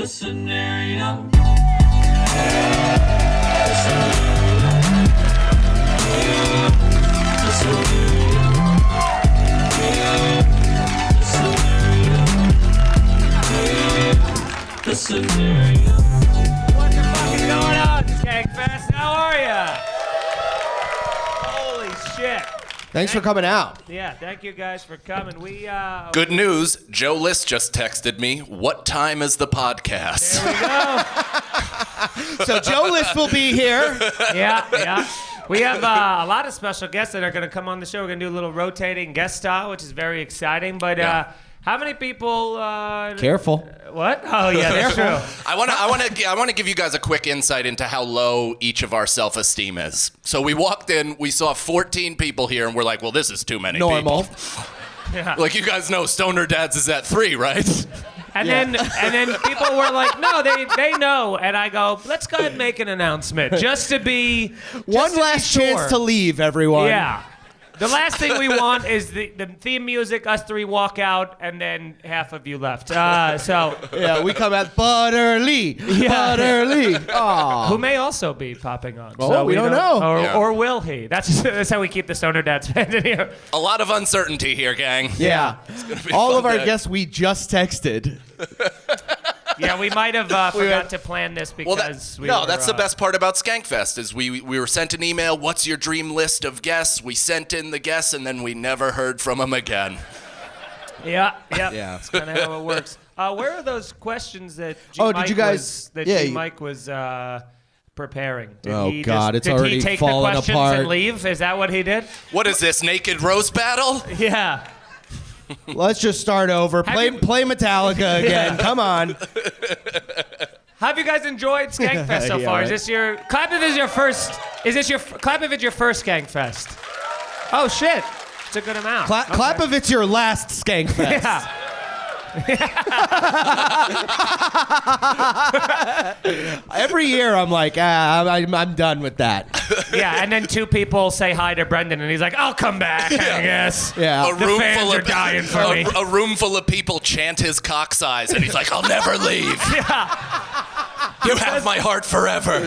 scenario. The scenario. What the fuck is going on, Skankfest? How are ya? Holy shit. Thanks for coming out. Yeah, thank you guys for coming. Good news. Joe List just texted me. What time is the podcast? There we go. So Joe List will be here. Yeah. We have a lot of special guests that are going to come on the show. We're going to do a little rotating guest style, which is very exciting. But how many people? Careful. What? Oh yeah, that's true. I want to give you guys a quick insight into how low each of our self-esteem is. So we walked in, we saw 14 people here, and we're like, well, this is too many Normal. people. Yeah. Like, you guys know Stoner Dads is at 3, right? And then people were like, no, they know. And I go, let's go ahead and make an announcement just to be One last chance to leave, everyone. Yeah. The last thing we want is the theme music, us three walk out, and then half of you left. Yeah, we come out Butterly. Butterly. Aw. Who may also be popping on. Oh, we don't know. Or will he? That's how we keep the Stoner Dads fans in here. A lot of uncertainty here, gang. Yeah. be All fun of our day. guests we just texted. Yeah, we might have forgot to plan this because that's the best part about Skankfest is we were sent an email, what's your dream list of guests? We sent in the guests, and then we never heard from them again. Yeah. Yeah. That's kind of how it works. Where are those questions that did you guys? Mike was preparing? It's did already he take falling the questions apart. and leave? Is that what he did? What is this, naked roast battle? Yeah. Let's just start over. Play Metallica again. Come on. Have you guys enjoyed Skankfest so Yeah, far? right. Is this your clap if it's your first? Is this your clap if it's your first Skankfest? Oh shit, it's a good amount. Clap if it's your last Skankfest. Yeah. Every year I'm like, I'm done with that. Yeah, and then two people say hi to Brendan, and he's like, "I'll come back." I guess. Yeah. The fans are dying for me. A room full of people chant his cock size, and he's like, I'll never leave. Yeah. You have my heart forever.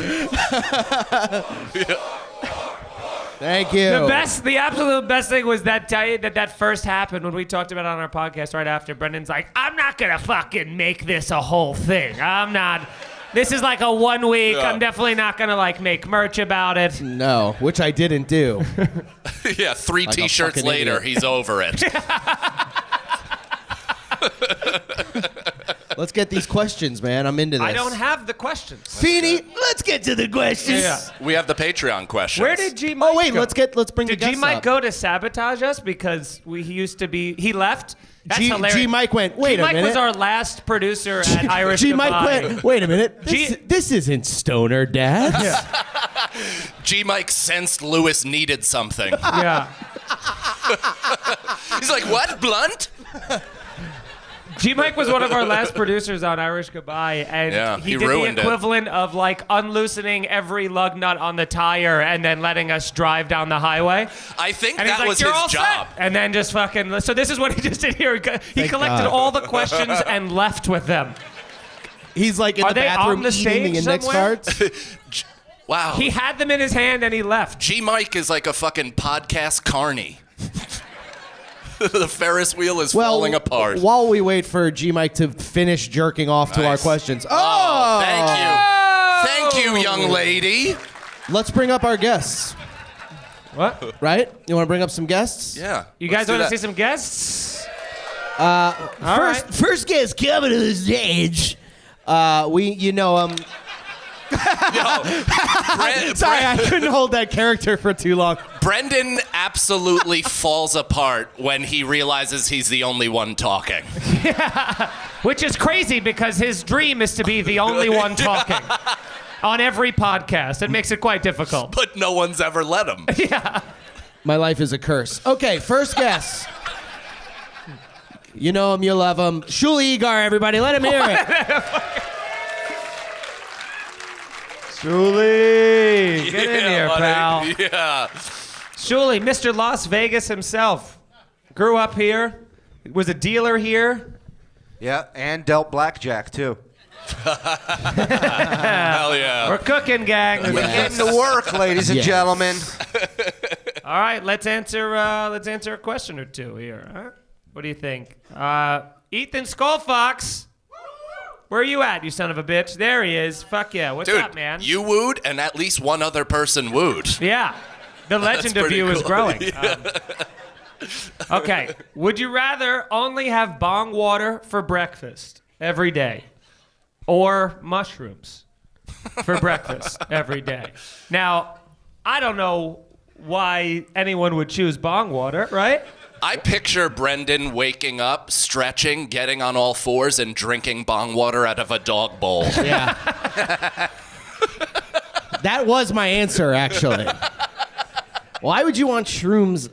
Thank you. The absolute best thing was that first happened when we talked about it on our podcast right after. Brendan's like, I'm not gonna fucking make this a whole thing. I'm not. This is like a 1 week. Yeah. I'm definitely not gonna like make merch about it. No, which I didn't do. Yeah, 3 Like a t-shirts fucking later, idiot. he's over it. Let's get these questions, man. I'm into this. I don't have the questions. Feeney, let's get to the questions. Yeah. We have the Patreon questions. Where did G Mike Oh wait, go? let's bring Did the G guests Mike up. go to sabotage us because he left? That's hilarious. G Mike went, wait a G Mike minute. was our last producer at Irish G Mike Goodbye. went, wait a minute. G- This isn't Stoner Dads. G-Mike sensed Lewis needed something. Yeah. He's like, what, blunt? G Mike was one of our last producers on Irish Goodbye, and he he did ruined the it. equivalent of like unloosening every lug nut on the tire and then letting us drive down the highway. I think And he's that like, was "You're his all job. set." And then just fucking. So this is what he just did here. He collected God. all the questions and left with them. He's like in Are the they bathroom on the eating the stage index somewhere? cards. Wow. He had them in his hand and he left. G-Mike is like a fucking podcast carny. The Ferris wheel is Well, falling apart. while we wait for G Mike to finish jerking off to our Nice. questions. Oh, thank you. Oh! Thank you, young lady. Let's bring up our guests. What? Right? You want to bring up some guests? Yeah. You guys want to see some guests? First guest coming to the stage. You know him. Sorry, I couldn't hold that character for too long. Brendan absolutely falls apart when he realizes he's the only one talking. Which is crazy because his dream is to be the only one talking on every podcast. It makes it quite difficult. But no one's ever let him. Yeah. My life is a curse. Okay, first guest. You know him, you love him. Shuli Egar, everybody, let him hear it. Shuli, get in here, buddy. pal. Yeah. Shuli, Mr. Las Vegas himself. Grew up here. Was a dealer here. Yeah, and dealt blackjack too. Hell yeah. We're cooking, gang. We're getting to work, ladies and Yes. gentlemen. All right, let's answer a question or two here. Huh? What do you think? Ethan Skullfox, where are you at, you son of a bitch? There he is. Fuck yeah. What's Dude, up, man? you wooed, and at least one other person wooed. Yeah. The legend of pretty you is cool. growing. Okay. Would you rather only have bong water for breakfast every day or mushrooms for breakfast every day? Now, I don't know why anyone would choose bong water, right? I picture Brendan waking up, stretching, getting on all fours, and drinking bong water out of a dog bowl. Yeah. That was my answer, actually. Why would you want shrooms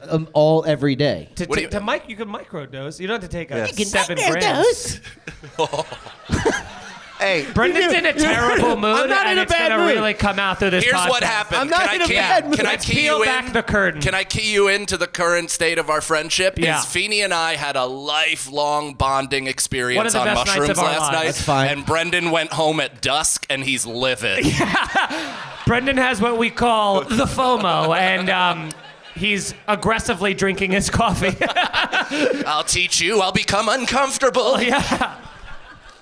every day? You can microdose. You don't have to take a 7 microdose. grams. Hey, Brendan's in a terrible mood, I'm not and in a it's bad gonna mood. really come out through this Here's podcast. what happened. I'm not in a bad mood. Can I Let's key peel you back in? the curtain. Can I key you into the current state of our friendship? Yeah. Is Feeney and I had a lifelong bonding One of experience the on best nights mushrooms of our last lives. night. That's fine. And Brendan went home at dusk, and he's livid. Brendan has what we call the FOMO, and he's aggressively drinking his coffee. I'll teach you. I'll become uncomfortable.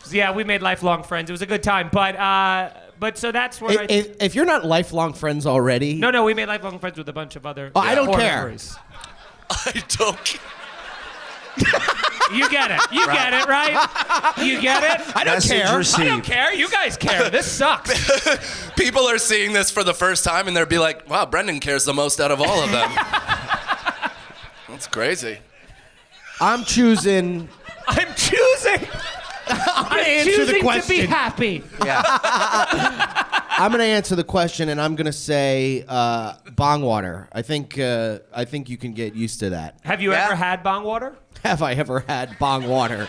Yeah, we made lifelong friends. It was a good time, but so that's where If you're not lifelong friends already, No, we made lifelong friends with a bunch of other. I don't core care. members. I don't. You get it. You get it, right? You get it? I don't message care. received. I don't care. You guys care. This sucks. People are seeing this for the first time, and they'll be like, "Wow, Brendan cares the most out of all of them." That's crazy. I'm choosing. I'm choosing. I'm gonna I'm answer the choosing to be question. happy. yeah. I'm gonna answer the question, and I'm gonna say bong water. I think you can get used to that. Have you Yeah. ever had bong water? Have I ever had bong water?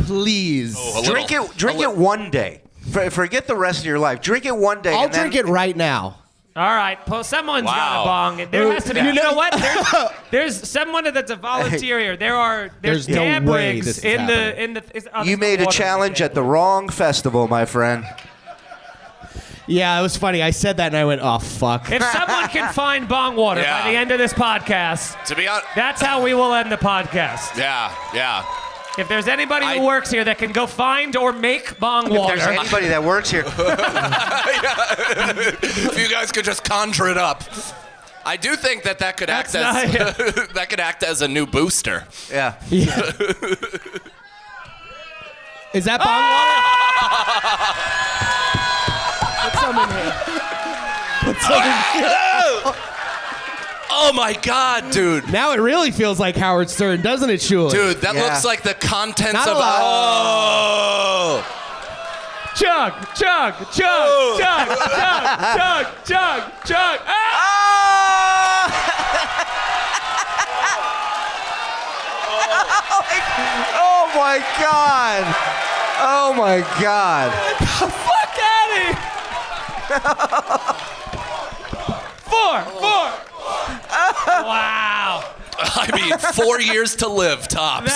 Please. Drink it one day. Forget the rest of your life. Drink it one day. I'll and then- drink it right now. All right, well, someone's got Wow. a bong. There has to be. You You know know- what? There's someone that's a volunteer here. There's There's no dab way rigs this is in the happening. You made a challenge at the wrong festival, my friend. Yeah, it was funny. I said that, and I went, "Oh fuck." If someone can find bong water Yeah. by the end of this podcast, To be honest, that's how we will end the podcast. yeah. If there's anybody who works here that can go find or make bong If there's water, anybody that works here, If you guys could just conjure it up. I do think that could act That's as that could act as a new booster. yeah. Yeah. Is that bong water? Put some in here. Put some in here. Oh my God, dude. Now it really feels like Howard Stern, doesn't it, Shuli? Dude, that Yeah. looks like the contents Not of a lot. Oh. chug, chug, chug, chug, chug, chug, chug, chug. Ah! Oh my God! Oh my God! Fuck out of here! Four. Wow. I mean, 4 years to live, tops.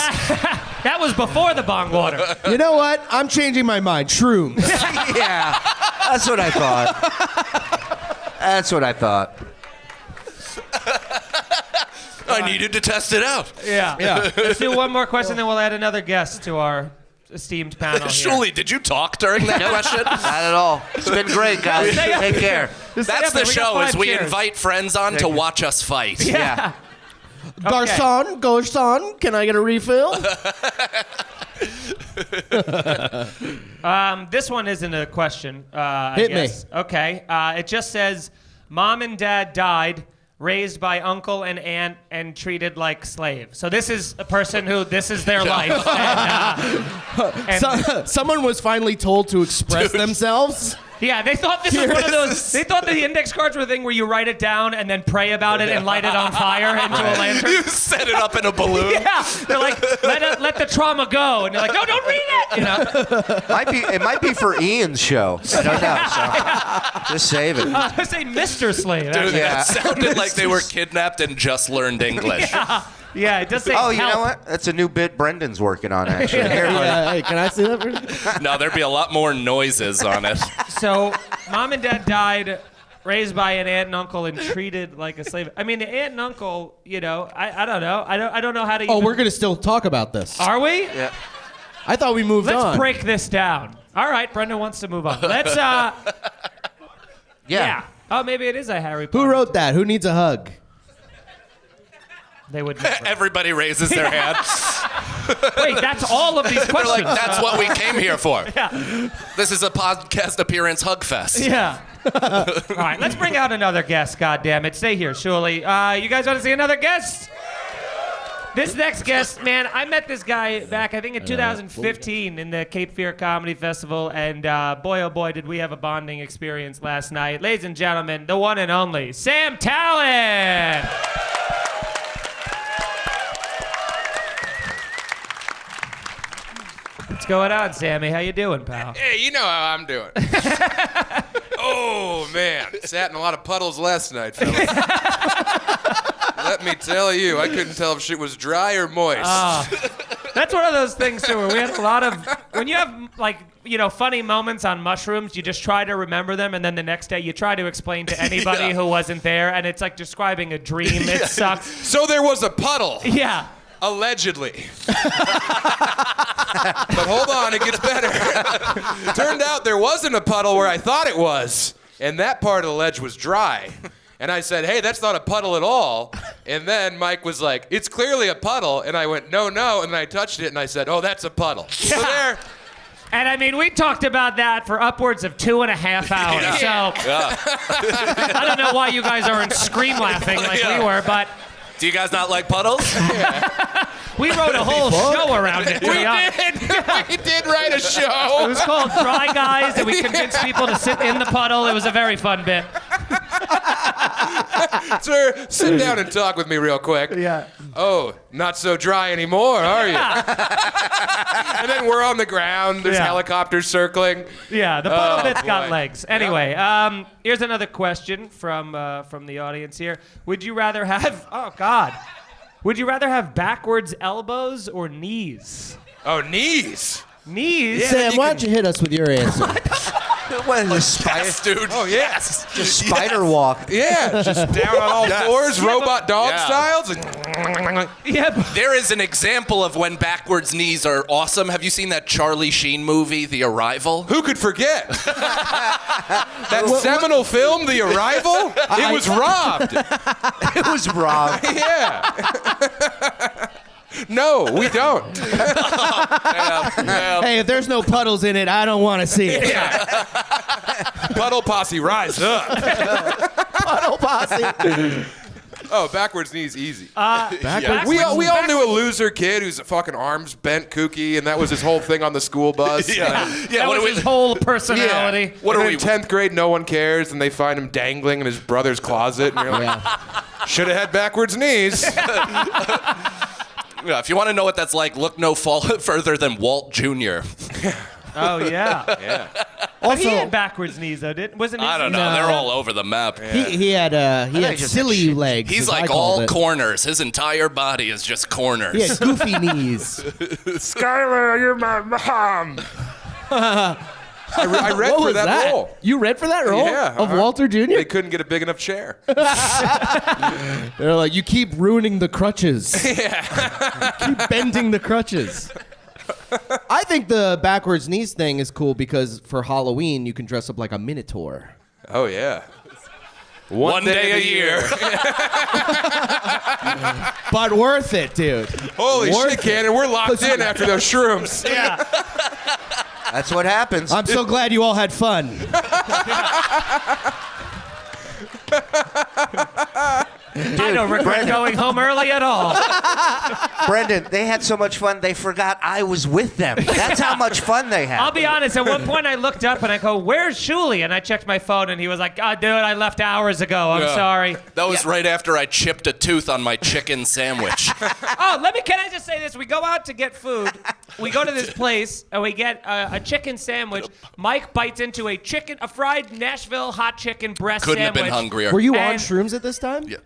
That was before the bong water. You know what? I'm changing my mind. Shrooms. Yeah, that's what I thought. That's what I thought. I needed to test it out. Yeah. Let's do one more question, then we'll add another guest to our esteemed panel here. Shuli, did you talk during that question? Not at all. It's been great, guys. Stay up Take here. care. That's Yeah, the but we got show, is 5 we chairs. invite friends on to watch us fight. Yeah. Garçon, can I get a refill? This one isn't a question. I Hit me. guess. Okay. It just says, Mom and Dad died, raised by uncle and aunt, and treated like slaves. So this is a person who, this is their life. And, Someone was finally told to express themselves. Yeah, they thought this was one of those. They thought the index cards were the thing where you write it down and then pray about it and light it on fire into a lantern. You set it up in a balloon. Yeah, they're like, let the trauma go, and you're like, no, don't read it. You know, It might be for Ian's show. I don't know. So just save it. I say Mr. Slade. Dude, Yeah. that sounded like they were kidnapped and just learned English. Yeah, it does say. Oh, you help. know what? That's a new bit Brendan's working on, actually. Here, buddy. Hey, can I see that? No, there'd be a lot more noises on it. So, mom and dad died, raised by an aunt and uncle, and treated like a slave. I mean, the aunt and uncle, you know, I don't know. I don't know how to. Oh, even... we're gonna still talk about this. Are we? Yeah. I thought we moved on. Let's break this down. All right, Brendan wants to move on. Let's. Yeah. Oh, maybe it is a Harry Potter. Who wrote that? Who needs a hug? They would never. Everybody raises their hand. Wait, that's all of these They're questions. like, that's what we came here for. Yeah. This is a podcast appearance hug fest. Yeah. All right, let's bring out another guest, goddammit. Stay here, Shuli. You guys want to see another guest? This next guest, man, I met this guy back, I think, in 2015 in the Cape Fear Comedy Festival, and boy, oh boy, did we have a bonding experience last night. Ladies and gentlemen, the one and only Sam Tallent. What's going on, Sammy? How you doing, pal? Hey, you know how I'm doing. Oh, man. Sat in a lot of puddles last night, fellas. Let me tell you, I couldn't tell if shit was dry or moist. That's one of those things, too, where we had a lot of... When you have, like, you know, funny moments on mushrooms, you just try to remember them, and then the next day you try to explain to anybody who wasn't there, and it's like describing a dream. It sucks. So there was a puddle. Yeah. Allegedly. But hold on, it gets better. Turned out there wasn't a puddle where I thought it was, and that part of the ledge was dry. And I said, hey, that's not a puddle at all. And then Mike was like, it's clearly a puddle. And I went, no. And then I touched it, and I said, oh, that's a puddle. So there. And I mean, we talked about that for upwards of 2.5 hours. So I don't know why you guys aren't scream laughing like we were, but Do you guys not like puddles? we wrote a whole show around it. We did write a show. It was called Dry Guys, and we convinced people to sit in the puddle. It was a very fun bit. Sir, sit down and talk with me real quick. Yeah. Oh, not so dry anymore, are you? And then we're on the ground. There's helicopters circling. Yeah, the puddle bit's got boy. legs. Anyway, here's another question from the audience here. Would you rather have... Oh, God. Would you rather have backwards elbows or knees? Oh, knees. Knees? Yeah. Sam, you why can- don't you hit us with your answer? What is this, spider? Yes, dude. Oh, yes. Just spider walk. Yeah, just down on all fours, robot dog Yeah. styles. And Yeah, but There is an example of when backwards knees are awesome. Have you seen that Charlie Sheen movie, The Arrival? who could forget? That seminal film, The Arrival? It was robbed. It was Rob. Yeah. No, we don't. Hey, if there's no puddles in it, I don't want to see it. Puddle posse, rise up. Puddle posse. Oh, backwards knees easy. Backwards. We all knew a loser kid who's a fucking arms bent kooky, and that was his whole thing on the school bus. Yeah. that What was are we? his whole personality. What and are then we? in 10th grade, no one cares, and they find him dangling in his brother's closet, and you're like, should have had backwards knees. Yeah, if you want to know what that's like, look no further than Walt Jr. Oh, yeah. Yeah. But he Also- had backwards knees, though, wasn't he? I don't know. No. They're all over the map. He had he just had silly shit. legs. He's as I like called all it. corners. His entire body is just corners. He had goofy knees. Skylar, you're my mom. I read What for was that role. You read for that role Yeah, of Walter Jr.? They couldn't get a big enough chair. They're like, you keep ruining the crutches. Keep bending the crutches. I think the backwards knees thing is cool because for Halloween you can dress up like a minotaur. Oh, yeah. One day a year. But worth it, dude. Holy Worth shit, Cannon. We're locked in after those shrooms. Yeah. That's what happens. I'm so glad you all had fun. I don't regret going home early at all. Brendan, they had so much fun, they forgot I was with them. That's how much fun they had. I'll be honest, at one point I looked up and I go, where's Shuli? And I checked my phone and he was like, God, dude, I left hours ago. I'm sorry. That was right after I chipped a tooth on my chicken sandwich. Can I just say this? We go out to get food. We go to this place and we get a chicken sandwich. Mike bites into a fried Nashville hot chicken breast Couldn't sandwich. have been hungrier. Were you on And- shrooms at this time? Yeah.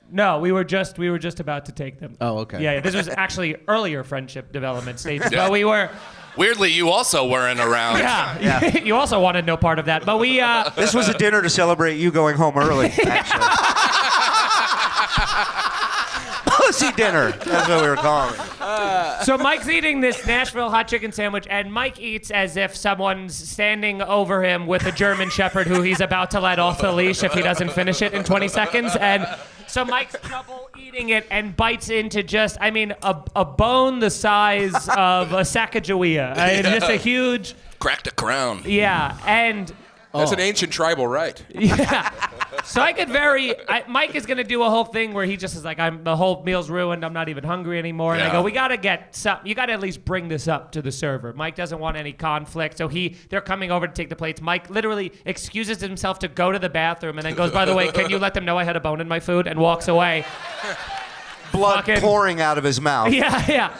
No, we were just about to take them. Oh, okay. Yeah, this was actually earlier friendship development stages. Yeah. But we were, Weirdly, you also weren't around. yeah. You also wanted no part of that. But we, This was a dinner to celebrate you going home early, actually. Pussy dinner. That's what we were calling it. So Mike's eating this Nashville hot chicken sandwich, and Mike eats as if someone's standing over him with a German Shepherd who he's about to let off the leash if he doesn't finish it in 20 seconds. And so Mike's trouble eating it and bites into just, a bone the size of a Sacagawea. Just a huge, Cracked a crown. yeah, and... That's an ancient tribal right. Yeah. So Mike is going to do a whole thing where he just is like, the whole meal's ruined. I'm not even hungry anymore. And I Yeah. go, we got to get something. You got to at least bring this up to the server. Mike doesn't want any conflict. So they're coming over to take the plates. Mike literally excuses himself to go to the bathroom and then goes, by the way, can you let them know I had a bone in my food? And walks away. Blood Fucking- pouring out of his mouth. Yeah.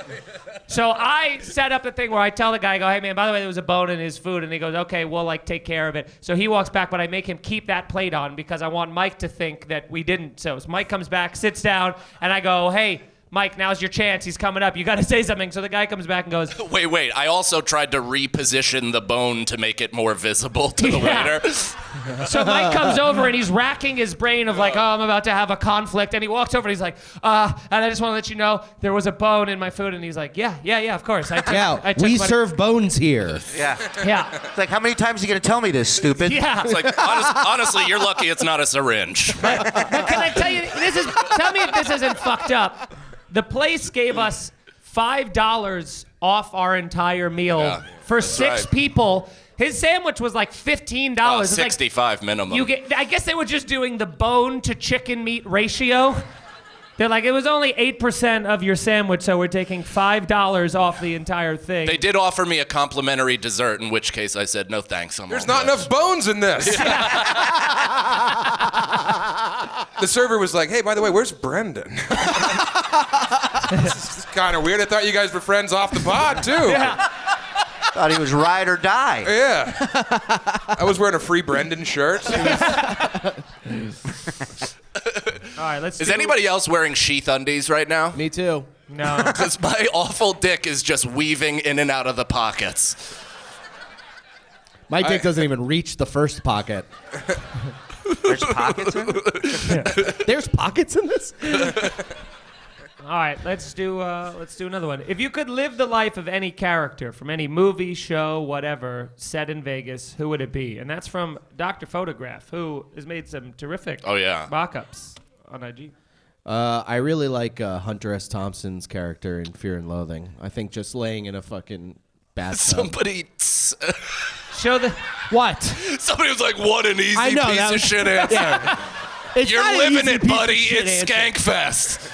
So I set up the thing where I tell the guy, I go, hey man, by the way, there was a bone in his food, and he goes, okay, we'll take care of it. So he walks back, but I make him keep that plate on because I want Mike to think that we didn't. So Mike comes back, sits down, and I go, hey, Mike, now's your chance. He's coming up. You got to say something. So the guy comes back and goes, Wait. I also tried to reposition the bone to make it more visible to the Yeah. waiter. So Mike comes over and he's racking his brain of like, I'm about to have a conflict. And he walks over and he's like, and I just want to let you know there was a bone in my food. And he's like, yeah, of course. I took we my- serve bones here. Yeah. Yeah. It's like, how many times are you going to tell me this, stupid? Yeah. It's like, honestly, you're lucky it's not a syringe. But can I tell you, tell me if this isn't fucked up. The place gave us $5 off our entire meal for 6 right. people. His sandwich was like $15. It's like, 65 minimum. I guess they were just doing the bone to chicken meat ratio. They're like, it was only 8% of your sandwich, so we're taking $5 off the entire thing. They did offer me a complimentary dessert, in which case I said, no thanks. There's not enough bones in this. The server was like, hey, by the way, where's Brendan? This is kind of weird. I thought you guys were friends off the pod, too. Yeah. Thought he was ride or die. Yeah. I was wearing a free Brendan shirt. All right, Is anybody else wearing sheath undies right now? Me too. No. Because my awful dick is just weaving in and out of the pockets. My dick doesn't even reach the first pocket. There's pockets in it? There's pockets in this? All right, let's do another one. If you could live the life of any character from any movie, show, whatever, set in Vegas, who would it be? And that's from Dr. Photograph, who has made some terrific mock-ups on IG. I really like Hunter S. Thompson's character in Fear and Loathing. I think just laying in a fucking bathtub. Show what? Somebody was like, what an easy I know, piece that of was- shit answer. It's You're not an living easy it, piece of buddy. shit It's answer. Skankfest.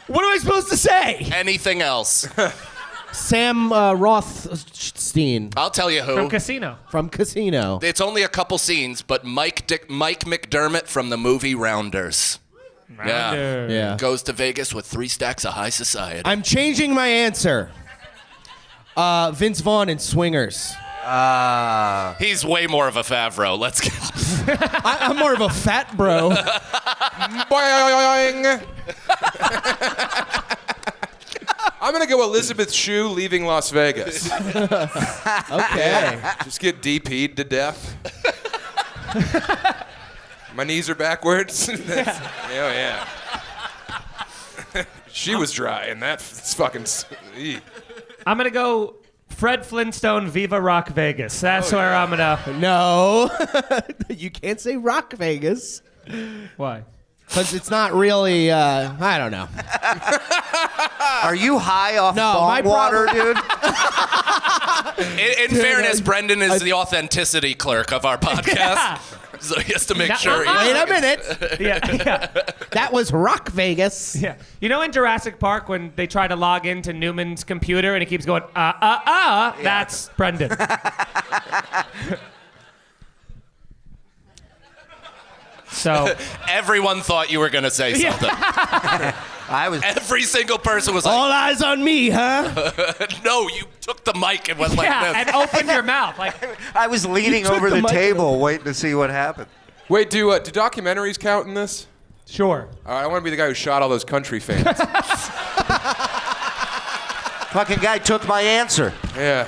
What am I supposed to say? Anything else? Sam Rothstein I'll tell you who. From Casino. from Casino. It's only a couple scenes, but Mike McDermott from the movie Rounders. Rounder. Yeah. Goes to Vegas with 3 stacks of high society. I'm changing my answer. Vince Vaughn in Swingers. He's way more of a Favreau. Let's get... I'm more of a fat bro. Boing. I'm going to go Elizabeth Shue leaving Las Vegas. Okay. Just get DP'd to death. My knees are backwards. Oh, yeah. She was dry, and that's fucking... I'm going to go Fred Flintstone, Viva Rock Vegas. That's where I'm going to... No. You can't say Rock Vegas. Why? Because it's not really, I don't know. Are you high off my bong water, dude? In fairness, Brendan is the authenticity clerk of our podcast. So he has to make Now- sure. Wait a minute. Yeah. That was Rock Vegas. Yeah. You know in Jurassic Park when they try to log into Newman's computer and it keeps going, that's Brendan. So, Everyone thought you were going to say something. I was. Every single person was like, All eyes on me, huh? no, you took the mic and went like yeah, this. and open your mouth. Like, I was leaning took over the the mic- table, waiting to see what happened. Wait, do documentaries count in this? sure. All right, I want to be the guy who shot all those country fans. Fucking guy took my answer. Yeah.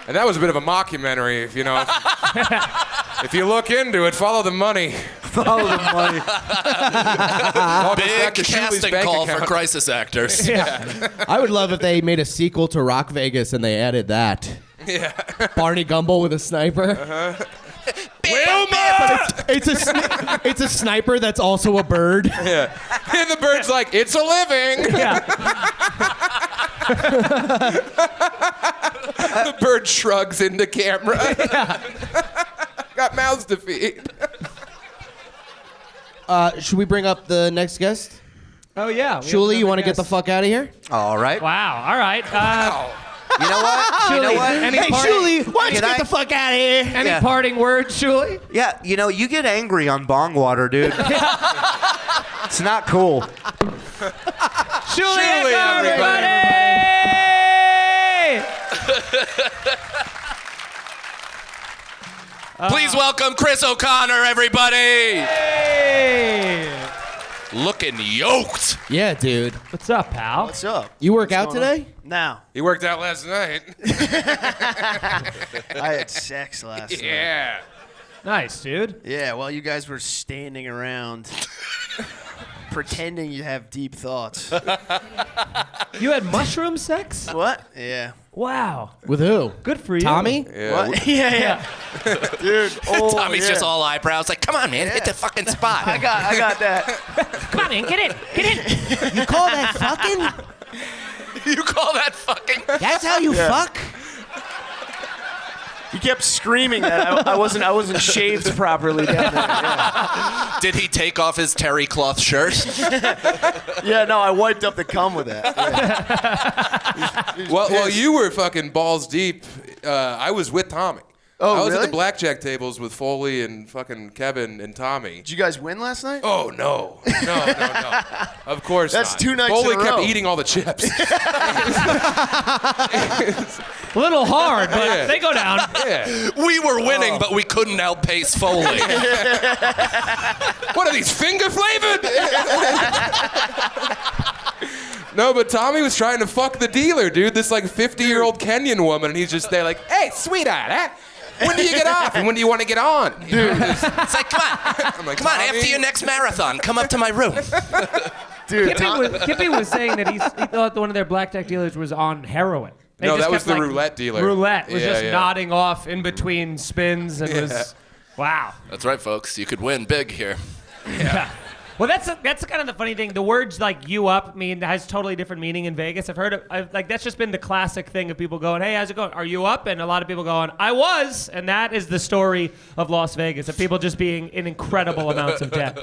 And that was a bit of a mockumentary, if you know. If you look into it, follow the money. Follow the money. All goes Big back to Shuli's casting bank call account. for crisis actors. I would love if they made a sequel to Rock Vegas and they added that. Yeah. Barney Gumble with a sniper. It's a sniper that's also a bird. Yeah. And the bird's like, it's a living. Yeah. The bird shrugs into camera. Got mouths to feed. Should we bring up the next guest? Oh, yeah. Shuli, you want to get the fuck out of here? All right. Wow. All right. You know what? You know Shuli, what? any Hey, parting- Shuli, why don't you Can get I- the fuck out of here? Any Yeah. parting words, Shuli? Yeah, you know, you get angry on bong water, dude. It's not cool. Shuli Shuli, Egar, everybody. Please welcome Chris O'Connor, everybody. Hey. Looking yoked. Yeah, dude. What's up, pal? What's up? You work out today? Now, He worked out last night. I had sex last night. Yeah. Nice, dude. Yeah, well, you guys were standing around pretending you have deep thoughts. You had mushroom sex? What? Yeah. Wow. With who? Good for you. Tommy? Yeah. What? Yeah. Dude. Oh, Tommy's yeah. just all eyebrows. Like, come on, man, hit the fucking spot. I got that. Come on, man. Get in. Get in. You call that fucking? You call that fucking? That's how you fuck? He kept screaming that I wasn't shaved properly down there. Yeah. Did he take off his terry cloth shirt? Yeah, no, I wiped up the cum with that. Yeah. Well, you were fucking balls deep. I was with Tommy. Oh, I was at really? the blackjack tables with Foley and fucking Kevin and Tommy. Did you guys win last night? Oh, no. No. Of course That's not. 2 nights Foley in a kept row. eating all the chips. A little hard, but Yeah. they go down. Yeah. We were winning, but we couldn't outpace Foley. What are these, finger flavored? No, but Tommy was trying to fuck the dealer, dude. This like 50-year-old Kenyan woman, and he's just there like, hey, sweetheart, huh? When do you get off and when do you want to get on? Dude. It's like, come on. I'm like, Come on, Tommy? after your next marathon, come up to my room. Dude, Kippy was saying that he thought one of their blackjack dealers was on heroin. They No, just that was kept, the like, roulette dealer. Roulette was Yeah, just yeah. nodding off in between spins and Yeah. was, wow. That's right, folks. You could win big here. Yeah. Well, that's kind of the funny thing. The words like "you up" has totally different meaning in Vegas. I've heard of, like that's just been the classic thing of people going, "Hey, how's it going? Are you up?" And a lot of people going, "I was," and that is the story of Las Vegas of people just being in incredible amounts of debt.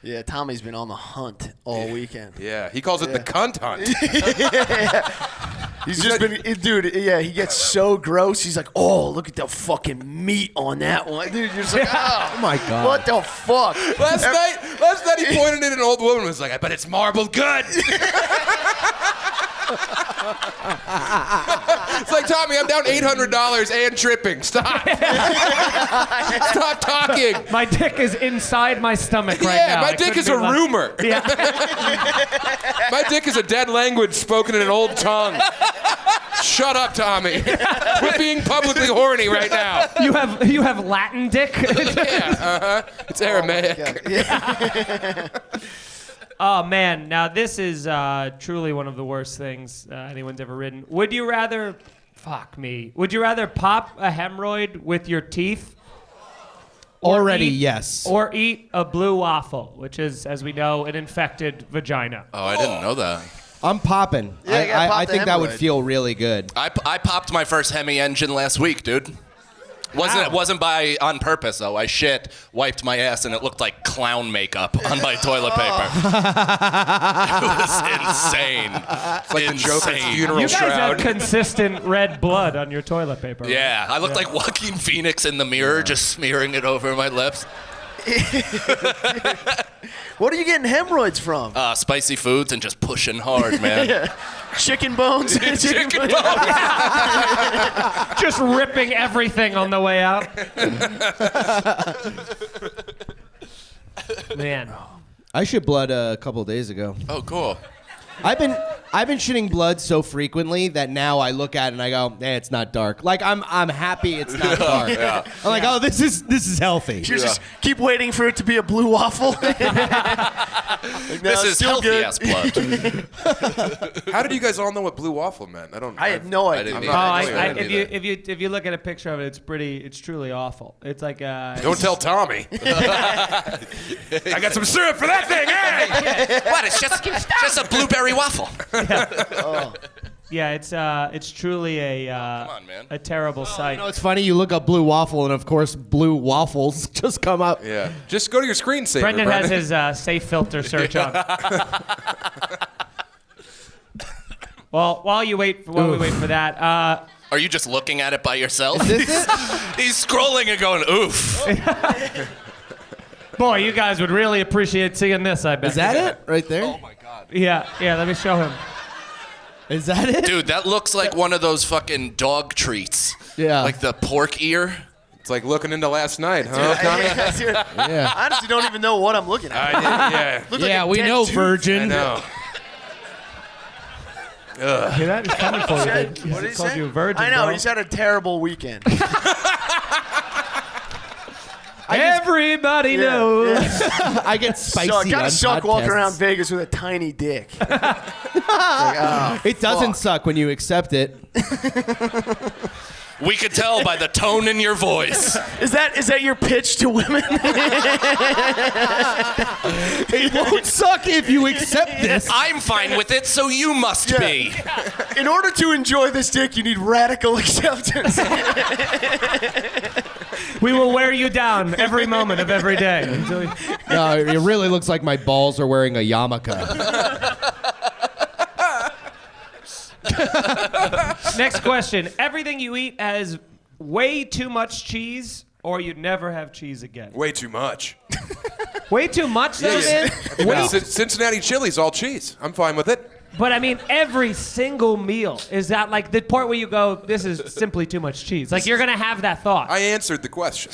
yeah, Tommy's been on the hunt all weekend. Yeah, he calls it the cunt hunt. He's just been, dude. Yeah, he gets so gross. He's like, "Oh, look at the fucking meat on that one, dude." You're just like, "Oh my God. what the fuck?" Last night he pointed at an old woman and was like, I bet it's marbled good. It's like, Tommy, I'm down $800 and tripping. Stop. Stop talking. My dick is inside my stomach right Yeah, now. my I dick couldn't is be a less- rumor. Yeah. My dick is a dead language spoken in an old tongue. Shut up, Tommy. Quit being publicly horny right now. You have Latin dick. Yeah, It's Aramaic. Oh man, now this is truly one of the worst things anyone's ever written. Would you rather, fuck me, would you rather pop a hemorrhoid with your teeth? Or Already, eat- yes. Or eat a blue waffle, which is, as we know, an infected vagina. Oh, I didn't know that. I'm popping. Yeah, you gotta pop I the think that would hemorrhoid. feel really good. I popped my first Hemi engine last week, dude. It wasn't by on purpose though. I shit, wiped my ass, and it looked like clown makeup on my toilet paper. It was insane. It's like the Joker's funeral You guys have shroud. consistent red blood on your toilet paper. Right? Yeah, I looked like Joaquin Phoenix in the mirror, just smearing it over my lips. What are you getting hemorrhoids from? Spicy foods and just pushing hard, man. Chicken bones? Chicken bones. Just ripping everything on the way out. Man. I shit blood a couple days ago. Oh, cool. I've been shitting blood so frequently that now I look at it and I go, it's not dark. Like I'm happy it's not dark. Yeah. I'm like, oh, this is healthy. You just keep waiting for it to be a blue waffle. This is healthy ass blood. How did you guys all know what blue waffle meant? I had no idea. didn't If you look at a picture of it, it's truly awful. It's like Don't tell Tommy. I got some syrup for that thing. Hey! What? It's just a blueberry waffle. Yeah, it's truly a Come on, man. a terrible sight. You know, it's funny. You look up blue waffle, and of course, blue waffles just come up. Yeah. Just go to your screensaver. Brendan has his safe filter search on. Well, while we wait for that, Are you just looking at it by yourself? Is this it? He's scrolling and going, oof. boy, you guys would really appreciate seeing this. I bet. Is that it right there? Oh my God. Yeah. Let me show him. Is that it? Dude, that looks like one of those fucking dog treats. Yeah. Like the pork ear. It's like looking into last night, huh, Tommy? Yeah. I honestly don't even know what I'm looking at. Yeah. Looks like Yeah, a we dead know, tooth. virgin. I know. Hear that? He's coming for you. Said- He what did he called say? you a virgin, I know, bro. he's had a terrible weekend. Everybody knows. I get spicy. So I gotta on suck walking podcasts. around Vegas with a tiny dick. It doesn't suck when you accept it. We could tell by the tone in your voice. Is that your pitch to women? It won't suck if you accept this. I'm fine with it, so you must be. In order to enjoy this dick, you need radical acceptance. We will wear you down every moment of every day. Until you... No, it really looks like my balls are wearing a yarmulke. Next question. Everything you eat has way too much cheese, or you'd never have cheese again. Way too much. Way too much, though, man? Way Cincinnati chili's all cheese. I'm fine with it. But I mean, every single meal, is that like the part where you go, this is simply too much cheese? Like you're gonna have that thought. I answered the question.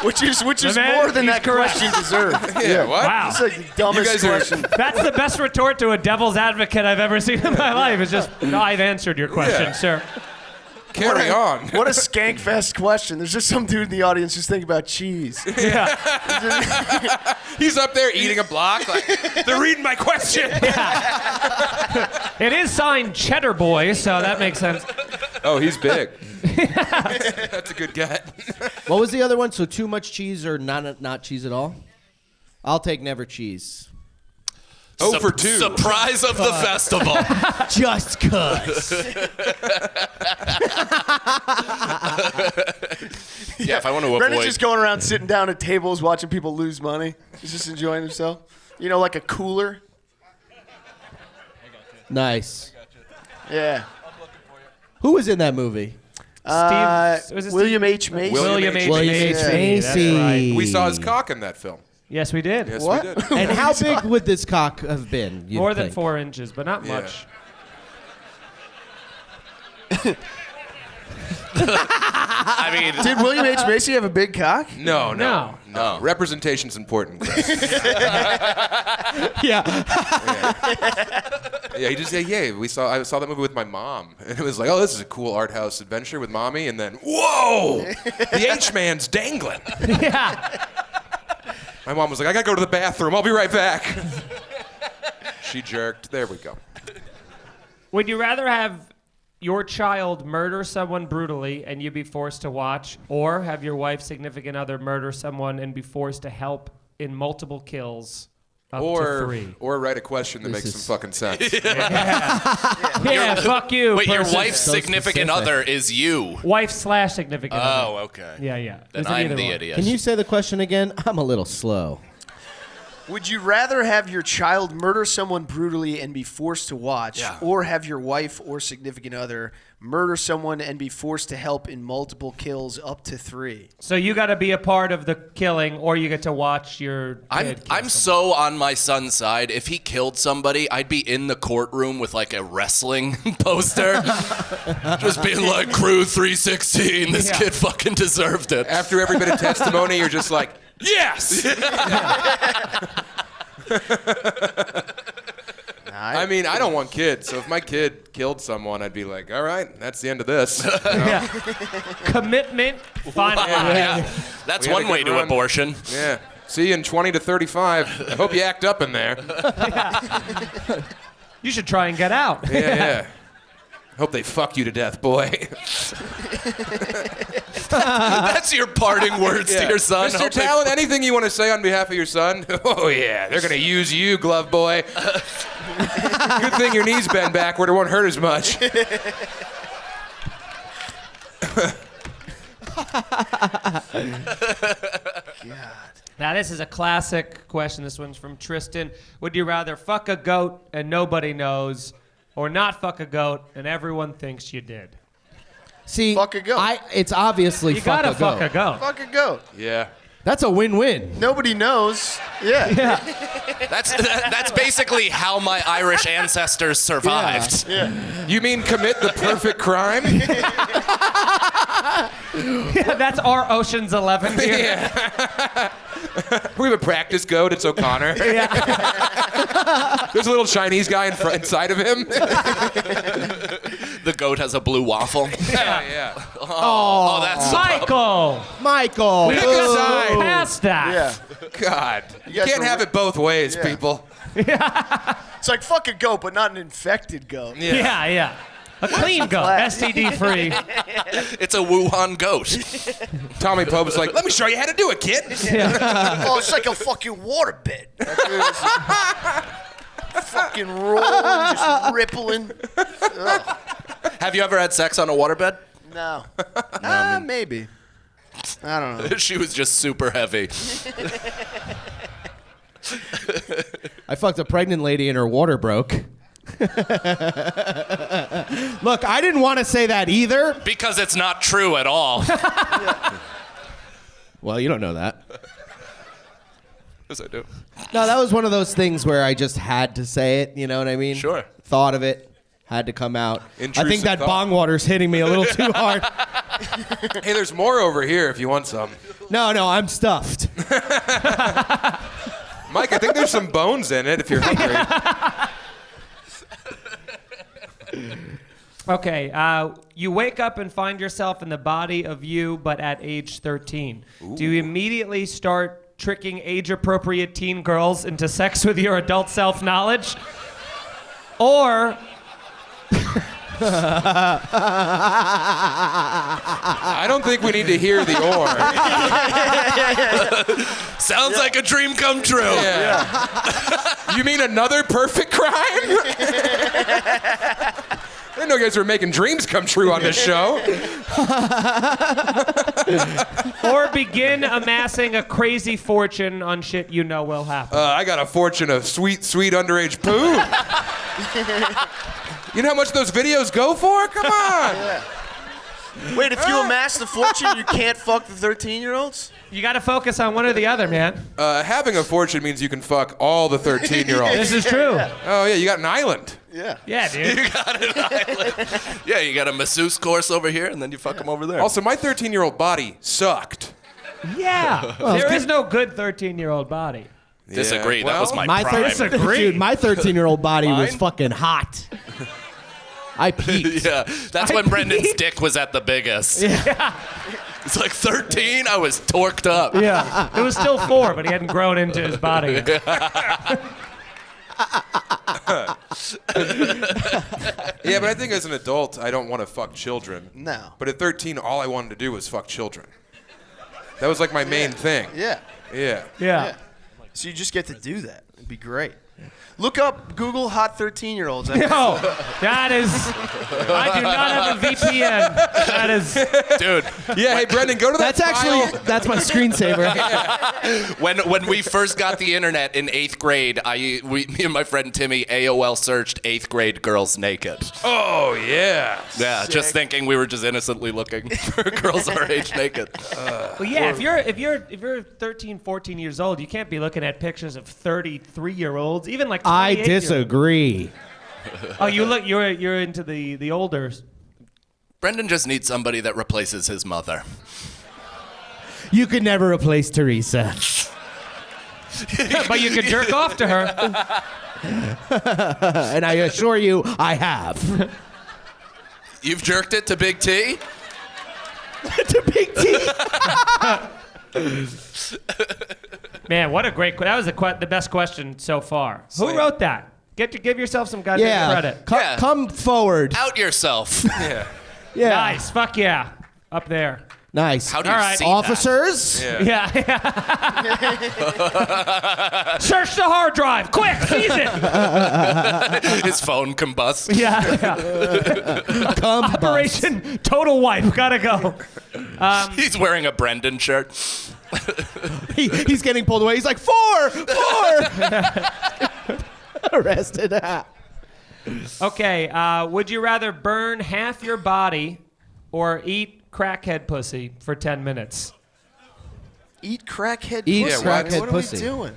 which is man, more than he's that correct. question deserved. Yeah, what? Wow. It's like the dumbest You guys are- question. That's the best retort to a devil's advocate I've ever seen in my life. It's just, no, I've answered your question, Yeah. sir. Carry on. What a Skankfest question. There's just some dude in the audience who's thinking about cheese. He's up there eating a block. Like, they're reading my question. It is signed Cheddar Boy, so that makes sense. Oh, he's big. That's a good get. What was the other one? So too much cheese or not cheese at all? I'll take never cheese. Oh, for two. Surprise of the festival. Just cuz. Yeah, if I want to Brendan's avoid. just going around sitting down at tables watching people lose money. He's just enjoying himself. You know, like a cooler. Nice. Yeah. Who was in that movie? Was it William H. Macy. William H. William Macy. H. That's Macy. right. We saw his cock in that film. Yes, we did. Yes, What? we did. And how big would this cock have been? you'd More than think? 4 inches, but not Yeah. much. I mean, Did William H. Macy have a big cock? No. Representation's important, Chris. Yeah. Yeah, he just said, yeah, I saw that movie with my mom. And it was like, oh, this is a cool art house adventure with mommy. And then, whoa, the H-man's dangling. Yeah. My mom was like, I gotta go to the bathroom. I'll be right back. She jerked. There we go. Would you rather have your child murder someone brutally and you be forced to watch, or have your wife, significant other murder someone and be forced to help in multiple kills Up to 3. Or write a question that makes some fucking sense. Yeah, fuck you. Wait, your person. wife's So significant specific. other is you. Wife/significant other. Oh, okay. Yeah. Then There's I'm either the one. idiot. Can you say the question again? I'm a little slow. Would you rather have your child murder someone brutally and be forced to watch, or have your wife or significant other murder someone and be forced to help in multiple kills up to 3? So you got to be a part of the killing, or you get to watch your kid kill I'm so on my son's side. If he killed somebody, I'd be in the courtroom with like a wrestling poster, just being like, "Crew 316, this kid fucking deserved it." After every bit of testimony, you're just like, yes! I mean, I don't want kids, so if my kid killed someone, I'd be like, all right, that's the end of this. Commitment, final. Yeah. That's We had one a way good to run. abortion. Yeah. See you in 20 to 35. I hope you act up in there. You should try and get out. Yeah. Hope they fuck you to death, boy. That's your parting words to your son. Mr. Hope they- Tallent, anything you want to say on behalf of your son? Oh, yeah, they're going to use you, glove boy. Good thing your knees bend backward. It won't hurt as much. Now, this is a classic question. This one's from Tristan. Would you rather fuck a goat and nobody knows, or not fuck a goat and everyone thinks you did? See, Fuck a goat. It's obviously You fuck gotta a fuck goat. a goat. Fuck a goat. Yeah. That's a win-win. Nobody knows. Yeah. That's basically how my Irish ancestors survived. You mean commit the perfect crime? Yeah, that's our Ocean's 11 here. Yeah. We have a practice goat. It's O'Connor. Yeah. There's a little Chinese guy inside of him. The goat has a blue waffle. Yeah. Oh, that's Michael, Pick a Boo. side. past that. Yeah. God. You guys can't are have it both ways, Yeah. people. It's like fuck a goat, but not an infected goat. Yeah. A clean goat, STD free. It's a Wuhan goat. Tommy Pope's like, let me show you how to do it, kid. Oh, it's like a fucking waterbed. Fucking rolling, just rippling. Ugh. Have you ever had sex on a waterbed? No. Maybe. I don't know. She was just super heavy. I fucked a pregnant lady and her water broke. Look, I didn't want to say that either. Because it's not true at all. Well, you don't know that. Yes, I do. No, that was one of those things where I just had to say it, you know what I mean? Sure. Thought of it, had to come out. I Intrusive think that thought. bong water's hitting me a little too hard. Hey, there's more over here if you want some. No, I'm stuffed. Mike, I think there's some bones in it if you're hungry. Okay, you wake up and find yourself in the body of you, but at age 13. Do you immediately start tricking age-appropriate teen girls into sex with your adult self-knowledge? Or I don't think we need to hear the or. Sounds like a dream come true. You mean another perfect crime? I didn't know you guys were making dreams come true on this show. or begin amassing a crazy fortune on shit you know will happen. I got a fortune of sweet, sweet underage poo. You know how much those videos go for? Come on. Wait, if you amass the fortune, you can't fuck the 13-year-olds? You got to focus on one or the other, man. Having a fortune means you can fuck all the 13-year-olds. This is true. Oh, yeah, you got an island. Yeah. Yeah, dude. Yeah, you got a masseuse course over here, and then you fuck them over there. Also, my 13-year-old body sucked. Yeah. There is no good 13-year-old body. Disagree. Yeah, That was well, my prime. Disagree. Dude, my 13-year-old body was Mine? fucking hot. I peaked. Yeah, that's when Brendan's dick was at the biggest. Yeah. It's like 13. I was torqued up. Yeah. It was still 4, but he hadn't grown into his body. Yeah, but I think as an adult, I don't want to fuck children. No. But at 13, all I wanted to do was fuck children. That was like my main thing. Yeah. Yeah. Yeah. So you just get to do that. It'd be great. Look up Google hot 13-year-olds. No, that is. I do not have a VPN. That is. Dude, Yeah, hey, Brendan, go to that That's my screensaver. when we first got the internet in 8th grade, me and my friend Timmy AOL searched 8th grade girls naked. Oh, yeah. Yeah, just thinking we were just innocently looking for girls our age naked. Well, yeah. If you're 13, 14 years old, you can't be looking at pictures of 33-year-olds, even like. I 28-year-olds. disagree. Oh, you're into the older. Brendan just needs somebody that replaces his mother. You could never replace Teresa. But you can jerk off to her. And I assure you, I have. You've jerked it to Big T? To Big T. Man, what a great that was the best question so far. Who wrote that? Give yourself some goddamn Yeah. credit. Yeah. Come forward. Out yourself. Yeah. Yeah. Nice. Fuck yeah. Up there. Nice. How do you All right. see Officers? Yeah. Search the hard drive. Quick. Seize it. that? His phone combusts. Yeah. Come Operation Total Wipe. Gotta go. He's wearing a Brendan shirt. He's getting pulled away. He's like, 4! Arrested. Okay. Would you rather burn half your body or eat crackhead pussy for 10 minutes? Eat crackhead Eat pussy. crackhead what pussy. are we doing?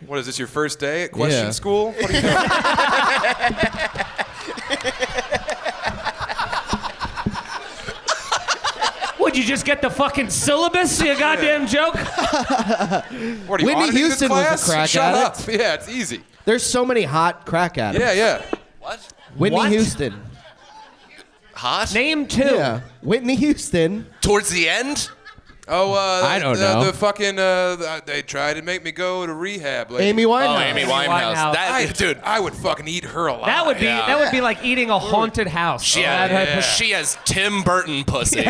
What is this, your first day at question Yeah. school? What are you doing? Would you just get the fucking syllabus, you goddamn joke? What are you Whitney auditing this Houston was a class? crack Shut addict. up. Yeah, it's easy. There's so many hot crack addicts. Yeah. What? Whitney What? Houston. Hot? Name 2. Yeah. Whitney Houston. Towards the end? Oh, I don't know. The fucking, they tried to make me go to rehab. Like, Amy Winehouse. Oh, Amy Winehouse. Winehouse. That, dude, I would fucking eat her alive. That would be like eating a haunted house. she, yeah. she has Tim Burton pussy. You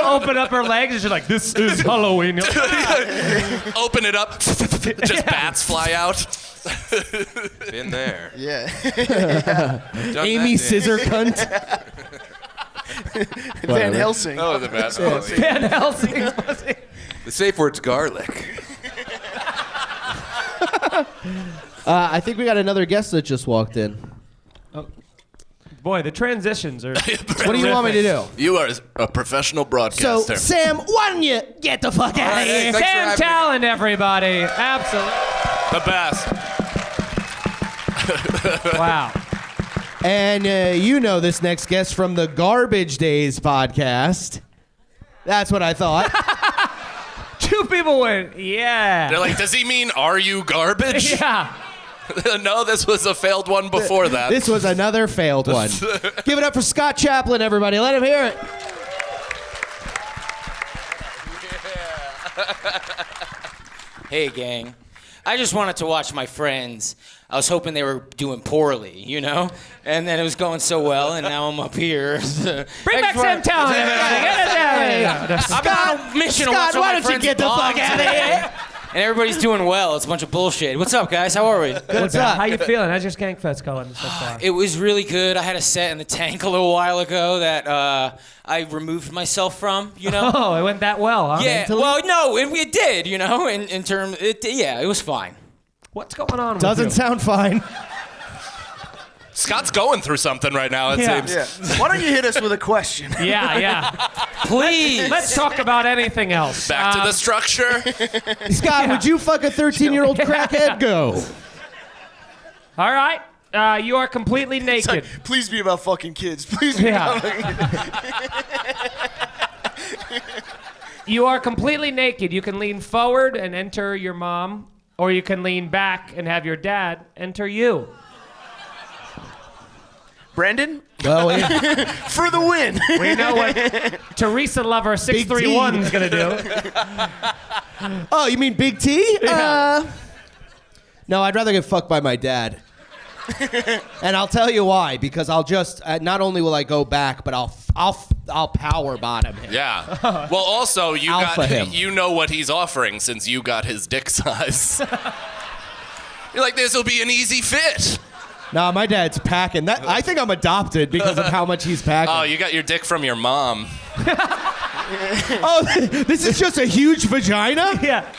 open up her legs and she's like, "This is Halloween." Open it up, just bats fly out. Been there. Yeah. Done Amy that Scissor Cunt. Van Helsing. Oh, the bats. Van Helsing pussy. The safe word's garlic. I think we got another guest that just walked in. Boy, the transitions are. What do you want me to do? You are a professional So, broadcaster. Sam, why don't you get the fuck out of right, hey, here? thanks for Sam having me. Tallent, everybody. Absolutely. The best. Wow. And you know this next guest from the Garbage Days podcast. That's what I thought. 2 people went, yeah. They're like, does he mean, are you garbage? Yeah. No, this was a failed one before that. This was another failed one. Give it up for Scott Chaplain, everybody. Let him hear it. Hey, gang. I just wanted to watch my friends. I was hoping they were doing poorly, you know? And then it was going so well, and now I'm up here. Bring back Sam Tallent, everybody. Get it down. I've been on a mission to watch Scott, all why my don't you friends get the bomb fuck out of today. here? And everybody's doing well. It's a bunch of bullshit. What's up, guys? How are we? What's up? How you feeling? How's your Skankfest going so far? It was really good. I had a set in the tank a little while ago that I removed myself from, you know? Oh, it went that well, huh? Yeah, well, no, it did, you know, in terms, yeah, it was fine. What's going on with Doesn't you? sound fine. Scott's going through something right now, it Yeah. seems. Yeah. Why don't you hit us with a question? Yeah. Please. Let's talk about anything else. Back to the structure. Scott, would you fuck a 13-year-old crackhead? Go. All right. You are completely It's like, naked. please be about fucking kids. Please be Yeah. about You are completely naked. You can lean forward and enter your mom, or you can lean back and have your dad enter you. Brandon, Well, for the win. We know what Teresa Lover 631 is going to do. oh, you mean Big T? Yeah. No, I'd rather get fucked by my dad. And I'll tell you why. Because I'll just not only will I go back, but I'll I'll power bottom him. Yeah. Well, also Alpha him. you know what he's offering since you got his dick size. You're like, this will be an easy fit. Nah, my dad's packing. That I think I'm adopted because of how much he's packing. Oh, you got your dick from your mom. Oh, this is just a huge vagina? Yeah.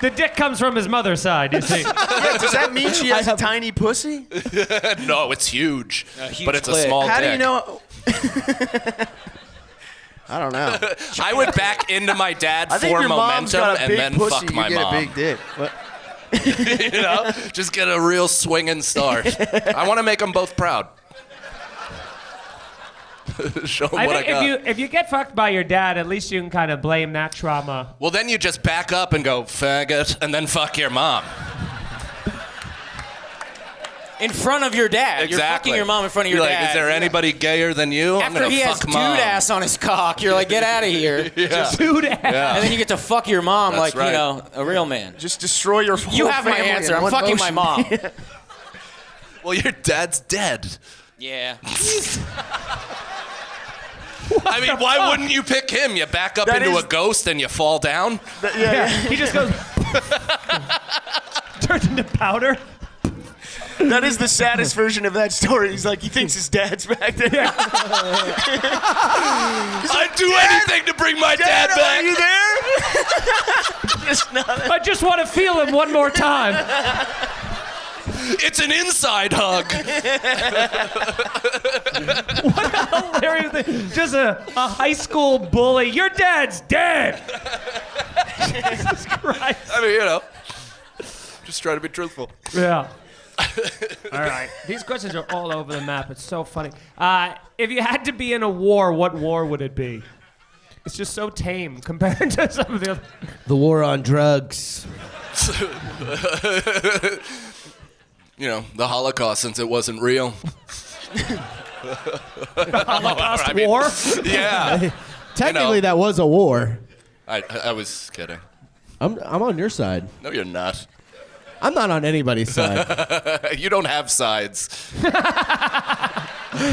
The dick comes from his mother's side, you see. Yeah, does that mean she has a tiny pussy? No, it's huge. huge But it's a clit. small How dick. do you know? I don't know. I would back into my dad I think for your mom's momentum got a and big then pussy. fuck my you get mom. a big dick. What? You know? Just get a real swinging start. I want to make them both proud. Show them I what think I got. if you get fucked by your dad, at least you can kind of blame that trauma. Well, then you just back up and go, faggot, and then fuck your mom. In front of your dad. Exactly. You're fucking your mom in front of your You're dad. like, is there anybody gayer than you? I'm After gonna he has fuck dude mom. ass on his cock, you're like, get out of here. Yeah. Dude, And then you get to fuck your mom That's like, right. you know, a real man. Just destroy your whole You have my family in answer. I'm one fucking my motion. mom. Well, your dad's dead. Yeah. I mean, why wouldn't you pick him? You back up That into is- a ghost and you fall down? Yeah. he just goes turns into powder. That is the saddest version of that story. He's like, he thinks his dad's back there. I'd do anything to bring my dad back. Are you there? Just not. I just want to feel him one more time. It's an inside hug. Hilarious thing. Just a high school bully. Your dad's dead. Jesus Christ. I mean, you know, just try to be truthful. Yeah. All right. These questions are all over the map. It's so funny. If you had to be in a war, what war would it be? It's just so tame compared to some of the other. The war on drugs. You know, the Holocaust, since it wasn't real. Holocaust war? Yeah. Technically, that was a war. I was kidding. I'm on your side. No, you're not. I'm not on anybody's side. You don't have sides.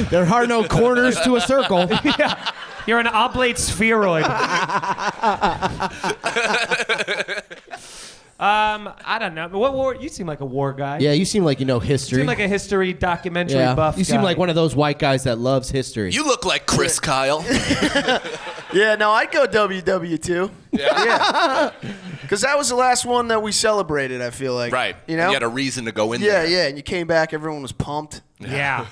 There are no corners to a circle. Yeah. You're an oblate spheroid. I don't know. What war? You seem like a war guy. Yeah, you seem like you know You history. seem like a history documentary yeah. buff You seem guy. like one of those white guys that loves history. You look like Chris Kyle. Yeah, no, I'd go WW2. Yeah. Because that was the last one that we celebrated, I feel like. Right. You know? You had a reason to go in Yeah, there. yeah. And you came back, everyone was pumped. Yeah.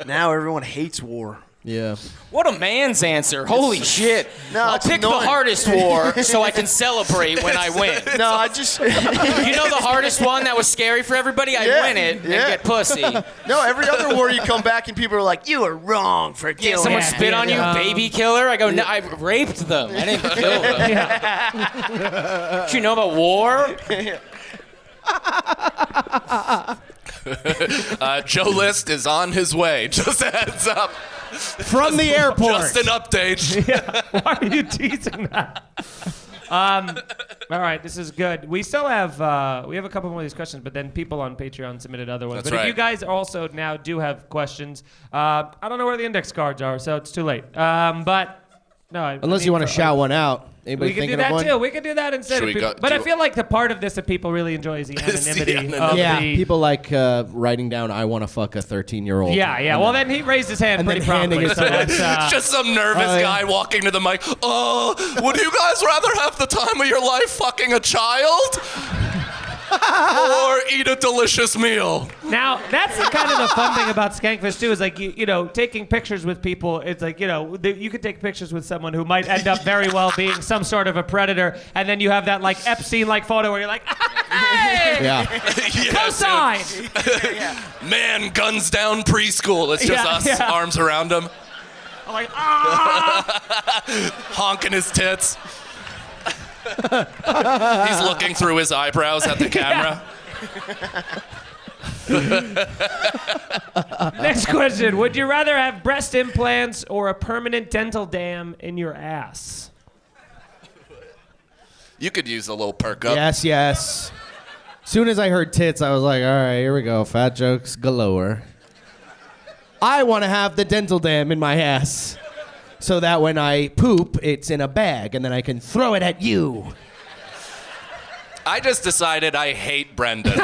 Now everyone hates war. yeah. What a man's answer. Holy shit. No, I'll it's pick the annoying. hardest war so I can celebrate when I win. No, I just. You know the hardest one that was scary for everybody? I Yeah, win it and yeah. get pussy. No, every other war you come back and people are like, you were wrong for killing Someone Yeah. spit on you, baby killer? I go, no, I raped them. I didn't kill them. Don't you know about war? Joe List is on his way. Just a heads up. From the airport. Just an update. Why are you teasing that? All right, this is good. We still have we have a couple more of these questions, but then people on Patreon submitted other ones. That's but if right. you guys also now do have questions, I don't know where the index cards are, so it's too late. But no, Unless you want to shout one out. Anybody We can do thinking of that one? too. We can do that instead. Should we go- But I do- feel like the part of this that people really enjoy is the It's the anonymity of anonymity. Yeah, the. people like writing down, I want to fuck a 13-year-old. Yeah. Well, then he raised his hand And pretty then handing promptly. it So to that's, It's just some nervous Oh, yeah. guy walking to the mic. Oh, would you guys rather have the time of your life fucking a child? Or eat a delicious meal? Now, that's the kind of the fun thing about Skankfest, too, is like, you know, taking pictures with people. It's like, you know, you could take pictures with someone who might end up very well being some sort of a predator, and then you have that, like, Epstein-like photo where you're like, hey! Yeah. Cosine! Man guns down preschool. It's just Yeah, us, yeah. arms around him, I'm like, ah! honking his tits. He's looking through his eyebrows at the camera. Next question. Would you rather have breast implants or a permanent dental dam in your ass? You could use a little perk up. Yes. Soon as I heard tits, I was like, all right, here we go. Fat jokes galore. I want to have the dental dam in my ass. so that when I poop, it's in a bag, and then I can throw it at you. I just decided I hate Brendan.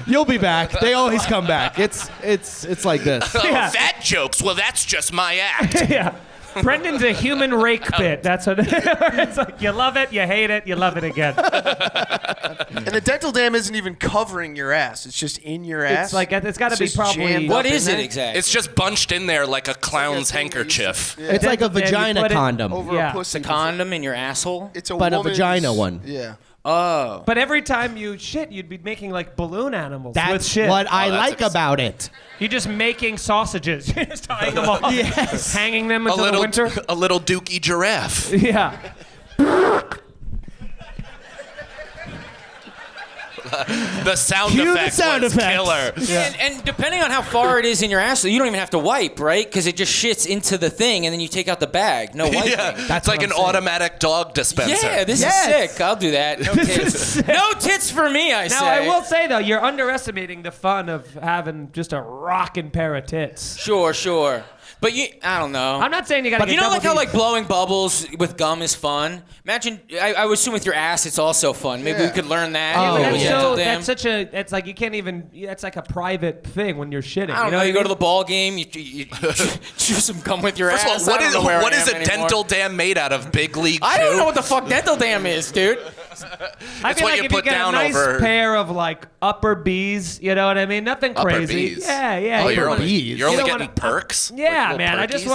You'll be back. They always come back. It's like this. Oh, Yeah. fat jokes. Well, that's just my act. Yeah. Brendan's a human rake bit. That's what it's like. You love it, you hate it, you love it again. And the dental dam isn't even covering your ass. It's just in your ass. It's like it's got to be just probably. jammed What up is in it there. exactly? It's just bunched in there like a clown's thing that you used to- handkerchief. It's like a Dental dam, you vagina put it condom, Over Yeah. a pussy. a condom in your asshole? It's a but a woman's- vagina one. Yeah. Oh. But every time you shit, you'd be making like balloon animals with That's shit. what I that's like about it. You're just making sausages. You're just tying them off. Yes. Hanging them A until the little, winter. a little dookie giraffe. Yeah. The sound Cue the effect sound was effects. killer. And depending on how far it is in your asshole, you don't even have to wipe, right? Because it just shits into the thing, and then you take out the bag. No wiping. Yeah, That's it's like what an I'm saying. automatic dog dispenser. Yeah, this Yes. is sick. I'll do that. No tits. No tits for me, I say. Now I will say though, you're underestimating the fun of having just a rockin' pair of tits. Sure. But I don't know. I'm not saying you gotta. But get you know, double like how D. like blowing bubbles with gum is fun. Imagine, I would assume with your ass it's also fun. Maybe we could learn that. Oh, with That's the yeah. dental so. dam. That's such a. It's like you can't even. It's like a private thing when you're shitting. I don't know. what You I go mean? to the ball game. You chew some gum with your First of all, ass. I don't know where what I is am a anymore. dental dam made out of? Big League I don't Chew? know what the fuck dental dam is, dude. I It's feel what like you if you put get down a nice over- pair of like upper B's, you know what I mean? Nothing Upper crazy. B's. Yeah. Oh, you you're don't only, wanna- bees. you're only don't getting wanna- perks? Yeah, Like man. little I just perkies?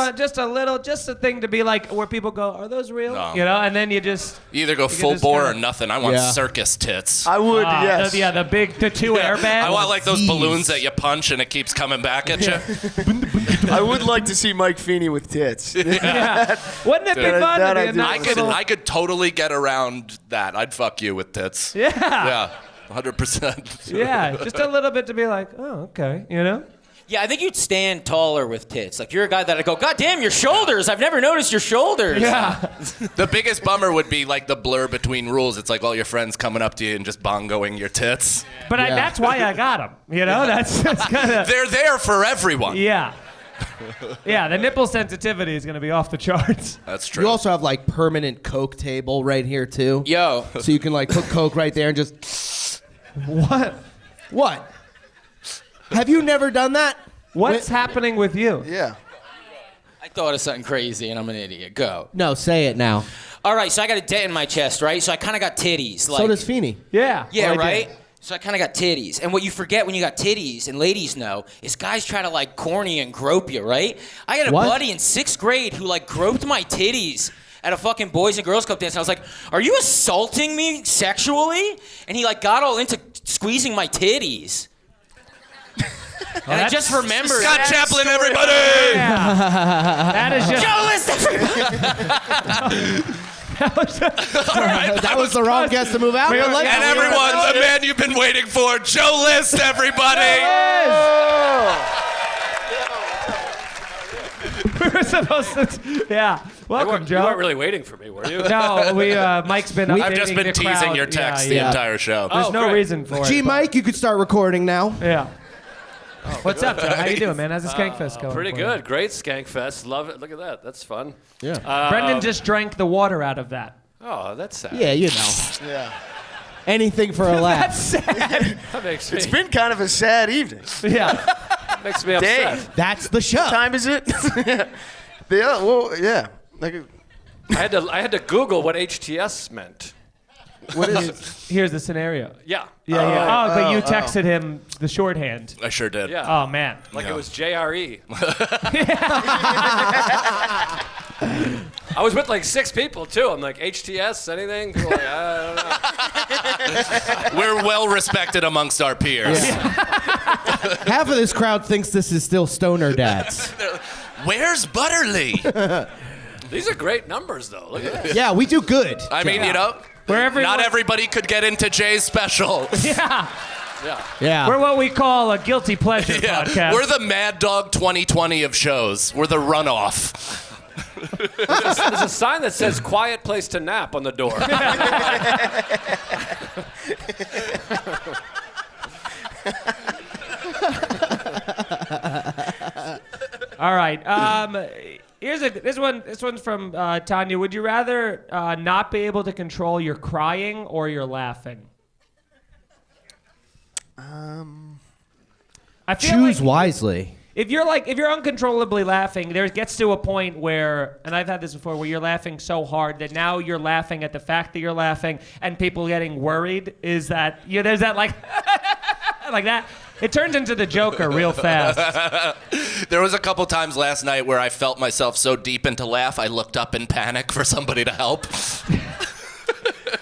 want just a thing to be like where people go, are those real? No. You know, and then you just. You either go can full just bore or kinda- nothing. I want Yeah. circus tits. I would, yes. The two airbags. I want like those Jeez. balloons that you punch and it keeps coming back at you. I would like to see Mike Feeney with tits. Yeah. Wouldn't it be That- fun that to I be a do. nice I little- could totally get around that. I'd fuck you with tits. Yeah. Yeah, 100%. Yeah, just a little bit to be like, oh, okay, you know? Yeah, I think you'd stand taller with tits. Like you're a guy that'd go, God damn, your shoulders! I've never noticed your shoulders. Yeah. The biggest bummer would be like the blur between rules. It's like all your friends coming up to you and just bongoing your tits. But Yeah. that's why I got them. You know, that's kind of. They're there for everyone. Yeah. Yeah, the nipple sensitivity is going to be off the charts. That's true. You also have like permanent Coke table right here too. Yo, So you can like put Coke right there and just. What? What? Have you never done that? What's happening with you? Yeah. I thought of something crazy and I'm an idiot. Go. No, say it now. All right, so I got a dent in my chest, right? So I kind of got titties. Like, So does Feeney. Yeah. Yeah, well, I right? did. So I kind of got titties. And what you forget when you got titties, and ladies know, is guys try to like corny and grope you, right? I got a What? buddy in 6th grade who like groped my titties at a fucking Boys and Girls Club dance. And I was like, are you assaulting me sexually? And he like got all into squeezing my titties. And I just remembered. Scott Chaplain, everybody! That is just. Joe List, That was the wrong guess to move out. but let's- And everyone, the man you've been waiting for, Joe List, everybody! We were supposed to. Yeah. Welcome, You Joe. weren't really waiting for me, were you? No, Mike's been. I've just updating been the teasing crowd. your text Yeah, the yeah. entire show. There's no great. reason for Gee, it. Mike, you could start recording now. Yeah. What's up, Joe? How you doing, man? How's the Skankfest going? Pretty for you? good. Great Skankfest. Love it. Look at that. That's fun. Yeah. Brendan just drank the water out of that. Oh, that's sad. Yeah, you know. Yeah. Anything for a laugh. That's sad. That makes me, It's been kind of a sad evening. Yeah. makes me upset. Dave. That's the show. What time is it? Yeah. Like, I had to Google what HTS meant. What is? Here's the scenario. Yeah. Yeah. Oh, but you texted him the shorthand. I sure did. Yeah. Oh man. Like it was JRE. I was with like 6 people too. I'm like, HTS, anything? People are like, I don't know. We're well respected amongst our peers. Half of this crowd thinks this is still stoner dads. Where's Butterly? These are great numbers though. Look at this. Yeah, we do good. I mean, you know, not everybody could get into Jay's special. Yeah. Yeah. We're what we call a guilty pleasure Yeah. podcast. We're the Mad Dog 2020 of shows. We're the runoff. There's a sign that says "Quiet place to nap" on the door. All right. This one's from Tanya. Would you rather not be able to control your crying or your laughing? I feel Choose like wisely. if you're uncontrollably laughing, there gets to a point where, and I've had this before, where you're laughing so hard that now you're laughing at the fact that you're laughing, and people getting worried is that there's that like like that. It turns into the Joker real fast. There was a couple times last night where I felt myself so deep into laugh, I looked up in panic for somebody to help.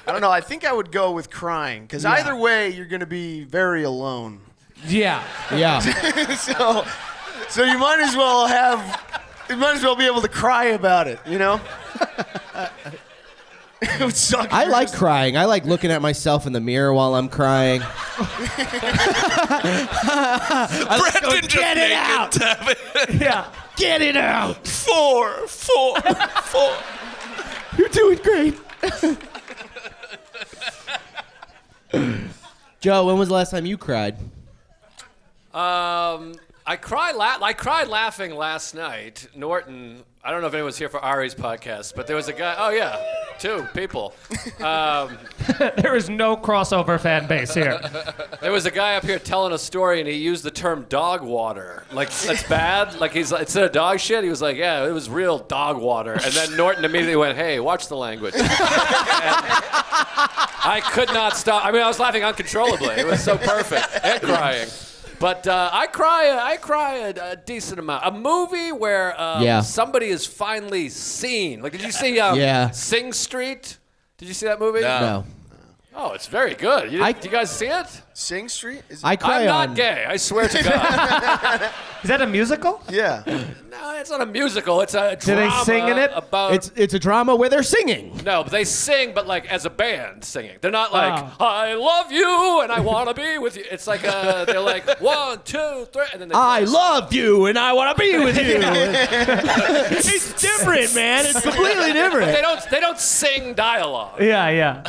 I don't know. I think I would go with crying because either way, you're going to be very alone. Yeah. Yeah. So you might as well be able to cry about it. You know. It would suck. I like crying. I like looking at myself in the mirror while I'm crying. Brendan just get it naked, out. Devin. Yeah. Get it out. 4. You're doing great. Joe, when was the last time you cried? I cried laughing last night. Norton, I don't know if anyone's here for Ari's podcast, but there was a guy. Oh yeah, 2 people. There is no crossover fan base here. There was a guy up here telling a story, and he used the term dog water. Like, that's bad? Like, he's like, instead of dog shit, he was like, yeah, it was real dog water. And then Norton immediately went, hey, watch the language. And I could not stop. I mean, I was laughing uncontrollably. It was so perfect. And crying. But I cry a decent amount. A movie where somebody is finally seen. Like, did you see Sing Street? Did you see that movie? No. Oh, it's very good. You guys see it? Sing Street? I cry I'm not on. gay. I swear to God. Is that a musical? Yeah. No, it's not a musical. It's a Do drama. they sing in it? About It's a drama where they're singing. no, but they sing, but like as a band singing. They're not like I love you and I want to be with you. It's like they're like 1, 2, 3, and then they. I play a song. love you and I want to be with you. It's different, man. It's completely different. They don't sing dialogue. Yeah.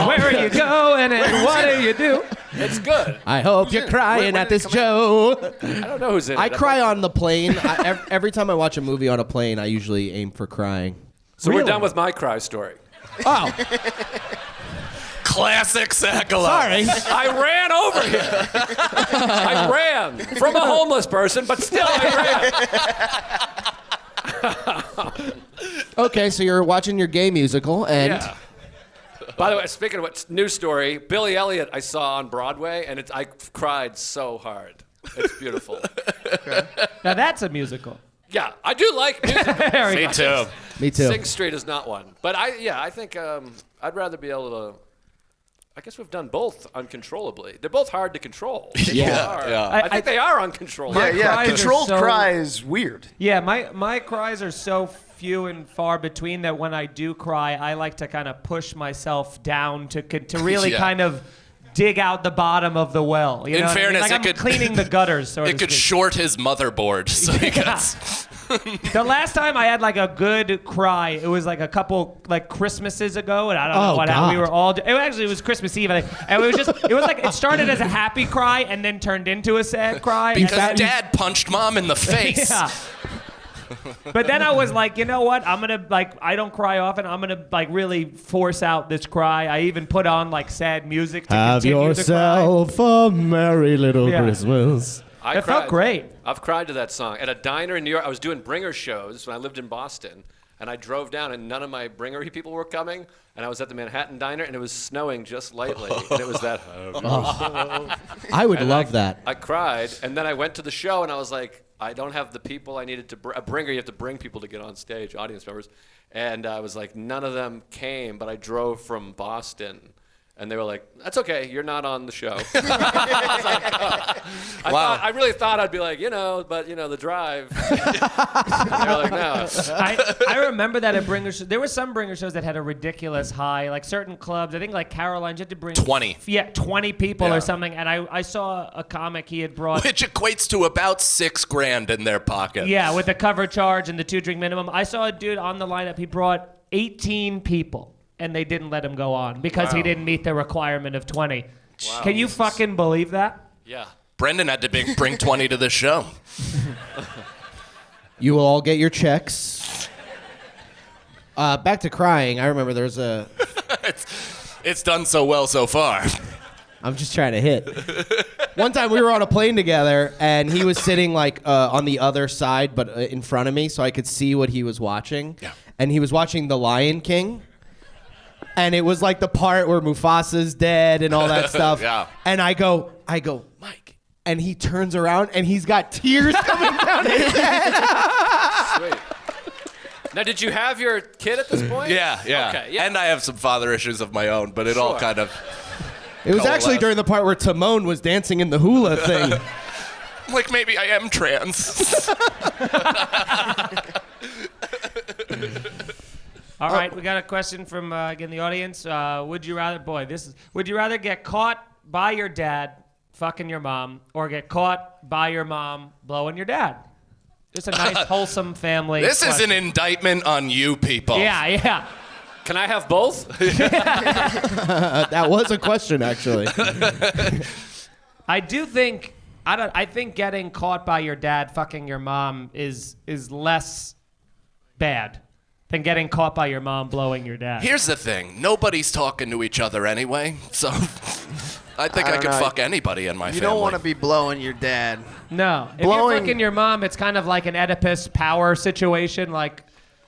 Where are you going and what do you do? It's good. I hope you're crying at this, Joe. I don't know who's in it. I cry on the plane. Every time I watch a movie on a plane, I usually aim for crying. So we're done with my cry story. Oh, Classic Saga. sorry. I ran over here. I ran from a homeless person, but still I ran. Okay, so you're watching your gay musical, and Yeah. By the way, speaking of what, news story, Billy Elliot I saw on Broadway, and I cried so hard. It's beautiful. Now that's a musical. Yeah, I do like music. Very Me nice. too. me too. Sing Street is not one. But I think I'd rather be able to. I guess we've done both uncontrollably. They're both hard to control. Yeah. I think they are uncontrollable. Yeah. cries are Controlled so- cry is weird. Yeah, my cries are so few and far between that when I do cry, I like to kind of push myself down to really Yeah. kind of dig out the bottom of the well. You In know what I mean? fairness, like it I'm could- cleaning the gutters. Sort It of could speak. short his motherboard. So he gets. The last time I had like a good cry, it was like a couple like Christmases ago, and I don't know Oh, what God. we were all. It was Christmas Eve, I think, and it was like it started as a happy cry and then turned into a sad cry. Because And Dad punched Mom in the face. Yeah. But then I was like, you know what? I'm gonna I don't cry often. I'm gonna really force out this cry. I even put on like sad music to Have continue to cry. yourself a merry little Yeah. Christmas. It felt great. I've cried to that song. At a diner in New York, I was doing bringer shows when I lived in Boston. And I drove down, and none of my bringery people were coming. And I was at the Manhattan Diner, and it was snowing just lightly. And it was that. I would And love that. I cried, and then I went to the show, and I was like, I don't have the people I needed to a bringer. You have to bring people to get on stage, audience members. And I was like, none of them came, but I drove from Boston. And they were like, that's okay, you're not on the show. I was like, oh. I really thought I'd be like, but the drive. And they were like, no. I remember that at bringer shows. There were some bringer shows that had a ridiculous high, like certain clubs. I think like Caroline's, you had to bring 20. Yeah, 20 people Yeah. or something. And I saw a comic he had brought. Which equates to about $6,000 in their pocket. Yeah, with the cover charge and the 2-drink minimum. I saw a dude on the lineup. He brought 18 people, and they didn't let him go on because he didn't meet the requirement of 20. Wow. Can you fucking believe that? Yeah. Brendan had to bring 20 to the show. You will all get your checks. Back to crying. I remember there was a... It's done so well so far. I'm just trying to hit. One time we were on a plane together, and he was sitting like on the other side, but in front of me, so I could see what he was watching. Yeah. And he was watching The Lion King. And it was like the part where Mufasa's dead and all that stuff. Yeah. And I go, Mike. And he turns around, and he's got tears coming down his head. Sweet. Now, did you have your kid at this point? Yeah. Okay, yeah. And I have some father issues of my own, but it all Sure. kind of... It was actually coalesced. during the part where Timon was dancing in the hula thing. Like, maybe I am trans. All right, we got a question from again the audience. Would you rather, would you rather get caught by your dad fucking your mom, or get caught by your mom blowing your dad? Just a nice, wholesome family. This is question. an indictment on you people. Yeah. Can I have both? That was a question, actually. I do think I think getting caught by your dad fucking your mom is less bad than getting caught by your mom blowing your dad. Here's the thing. Nobody's talking to each other anyway, so I think I don't could know. fuck anybody in my You family. don't want to be blowing your dad. No. If Blowing- you're fucking your mom, it's kind of like an Oedipus power situation, like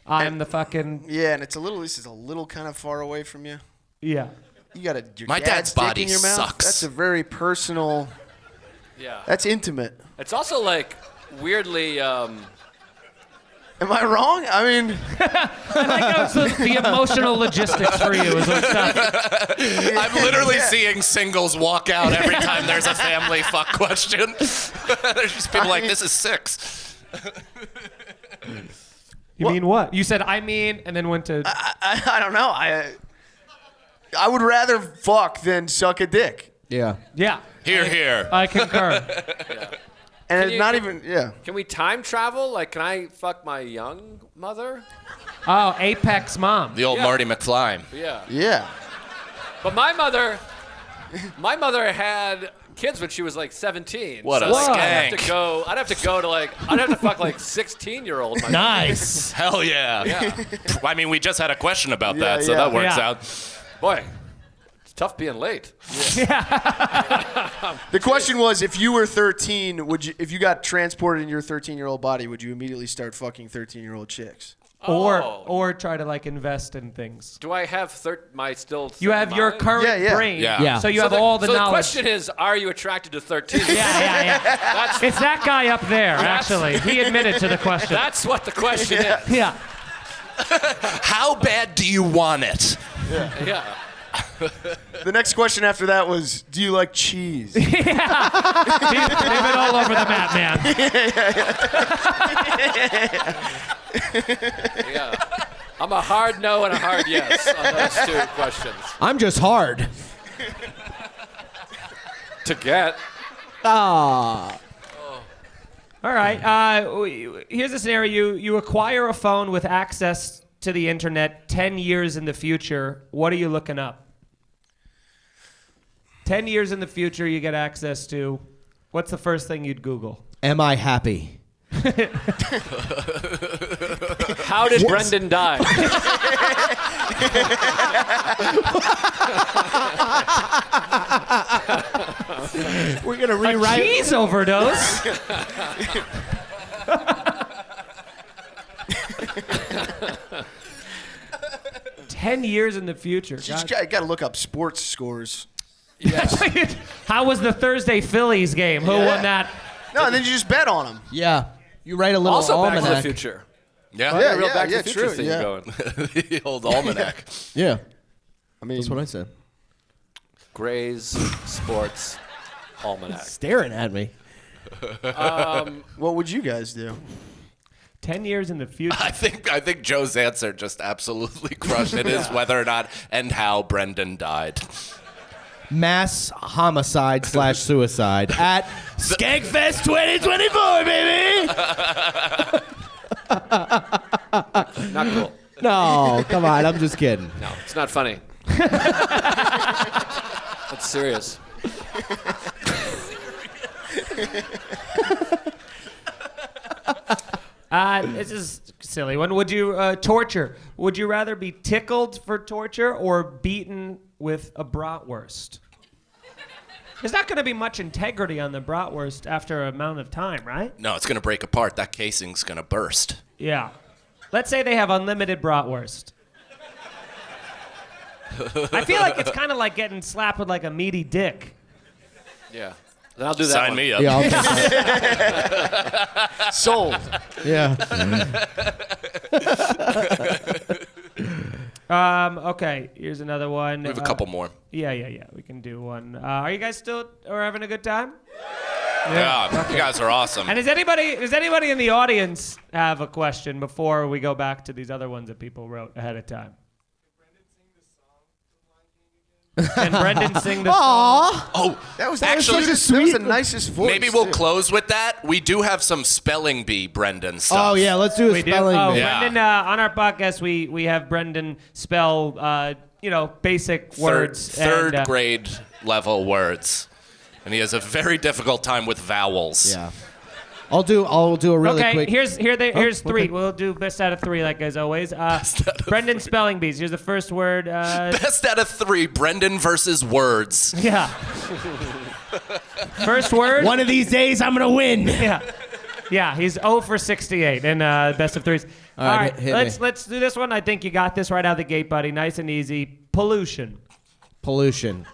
I'm the fucking Yeah, and this is a little kind of far away from you. yeah. You got your My dad's dick body in your mouth. sucks. That's a very personal. Yeah. That's intimate. It's also like weirdly. Am I wrong? I mean, The emotional logistics for you is what's tough. I'm literally seeing singles walk out every time there's a family fuck question. There's just people like, this is 6. You mean what? You said I mean, and then went to. I don't know. I would rather fuck than suck a dick. Yeah. Yeah. Here. I concur. And it's you- not can- even, yeah. Can we time travel? Like, can I fuck my young mother? Oh, Apex mom. The old Yeah. Marty McFly. Yeah. Yeah. But my mother had kids when she was like 17. What a so, like, skank. I'd have to fuck like 16-year-old. Nice. Hell yeah. I mean, we just had a question about that, so yeah. that works Yeah. out. Boy, it's tough being late. The question was, if you were 13, if you got transported in your 13-year-old body, would you immediately start fucking 13-year-old chicks? Or try to like invest in things. Do I have my still? You have your mind? current Yeah. brain. Yeah. So you have all the so knowledge. the question is, are you attracted to 13? Yeah. That's It's that guy up there, actually. He admitted to the question. that's what the question is. Yeah. How bad do you want it? Yeah. The next question after that was, do you like cheese? They've been all over the map, man. Yeah. I'm a hard no and a hard yes on those 2 questions. I'm just hard. To get. Ah. All right. Here's a scenario. You acquire a phone with access to the internet 10 years in the future. What are you looking up? 10 years in the future, you get access to. What's the first thing you'd Google? Am I happy? How did Brendan die? We're going to A rewrite. cheese overdose? 10 years in the future. You just got to look up sports scores. How was the Thursday Phillies game? Who won that? No, and then you just bet on them. Yeah. You write a little Also Back to the almanac. Future. Yeah. Yeah, Real Back to the Future true, thing yeah. going. The old almanac. Yeah. I mean, That's what I said. Gray's Sports Almanac. Staring at me. what would you guys do? 10 years in the future. I think Joe's answer just absolutely crushed. It is whether or not and how Brendan died. Mass homicide / suicide at Skankfest 2024, baby. Not cool. No, come on. I'm just kidding. No, it's not funny. That's serious. This is a silly one. Would you torture? Would you rather be tickled for torture or beaten with a bratwurst? There's not going to be much integrity on the bratwurst after an amount of time, right? No, it's gonna break apart. That casing's gonna burst. Yeah. Let's say they have unlimited bratwurst. I feel like it's kind of like getting slapped with like a meaty dick. Yeah. Then I'll do that Sign one. me up. Yeah, I'll take that. Sold. Yeah. Okay, here's another one. We have a couple more. Yeah. We can do one. Are you guys still having a good time? Yeah, you guys are awesome. And does anybody in the audience have a question before we go back to these other ones that people wrote ahead of time? Can Brendan sing the song? Oh, That was actually, that was the nicest voice. maybe we'll too. close with that. We do have some spelling bee Brendan stuff. Oh yeah, let's do a We do? spelling Oh, bee. Yeah. Brendan, on our podcast, we have Brendan spell, basic words. Third and, grade level words, and he has a very difficult time with vowels. Yeah. I'll do a really Okay, quick. here's three. okay. We'll do best out of three, like as always. Brendan spelling bees. Here's the first word. Best out of 3, Brendan versus words. Yeah. First word. One of these days, I'm gonna win. Yeah, he's 0 for 68 in best of threes. All right, hit me. let's do this one. I think you got this right out of the gate, buddy. Nice and easy. Pollution. Pollution.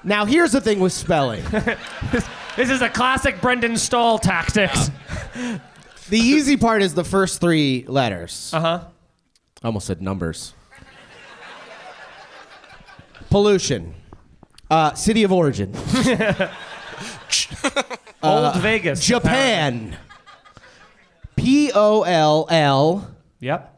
Now here's the thing with spelling. This is a classic Brendan Stahl tactics. The easy part is the first 3 letters. Uh-huh. I almost said numbers. Pollution. City of origin. Old Vegas. Japan. POLLUTION. Yep.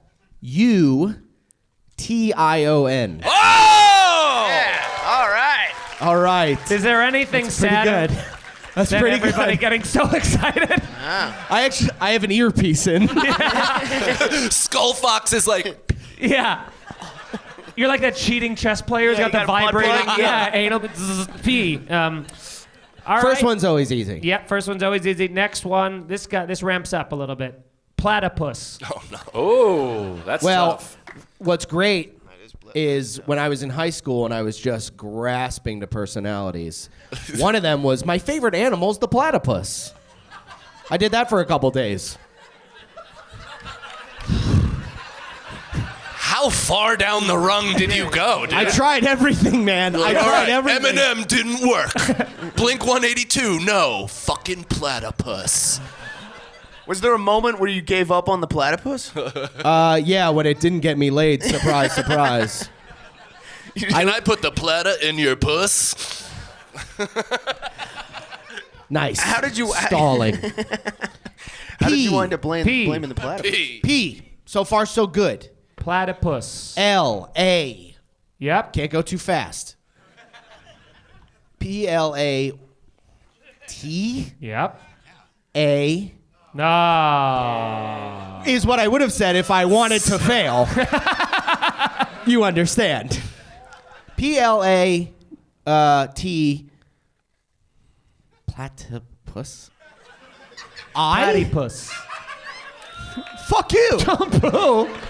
All right. All right. Is there anything Pretty sadder good. That's than pretty everybody good. getting so excited? I have an earpiece in. Skull Fox is like, Yeah. You're like that cheating chess player who's got the you got a butt vibrating. plug? Yeah, anal. P. All First right. one's always easy. Yep, first one's always easy. Next one, this ramps up a little bit. Platypus. oh no. Oh, that's Well, tough. what's great is when I was in high school and I was just grasping to personalities. One of them was my favorite animal's the platypus. I did that for a couple days. How far down the rung did you go, dude? I tried everything, man. I All tried right, everything. Eminem didn't work. Blink 182, no. Fucking platypus. Was there a moment where you gave up on the platypus? Yeah, when it didn't get me laid. Surprise, surprise. Can I put the platter in your puss? Nice. How did you- Stalling. How did you wind up P. blaming the platypus? P. So far, so good. Platypus. L-A. Yep. Can't go too fast. P-L-A-T-A. Yep. A No. is what I would have said if I wanted to fail. You understand. P-L-A-T. Platypus. Platypus. Fuck you.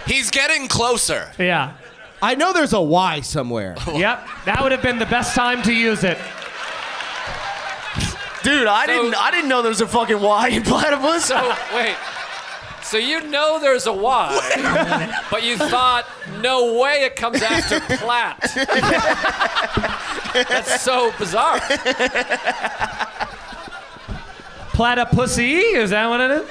He's getting closer. Yeah. I know there's a Y somewhere. Yep. That would have been the best time to use it. Dude, I didn't know there was a fucking Y in platypus. So, wait. So you know there's a Y, but you thought, no way it comes after plat. That's so bizarre. Platypussy? Is that what it is?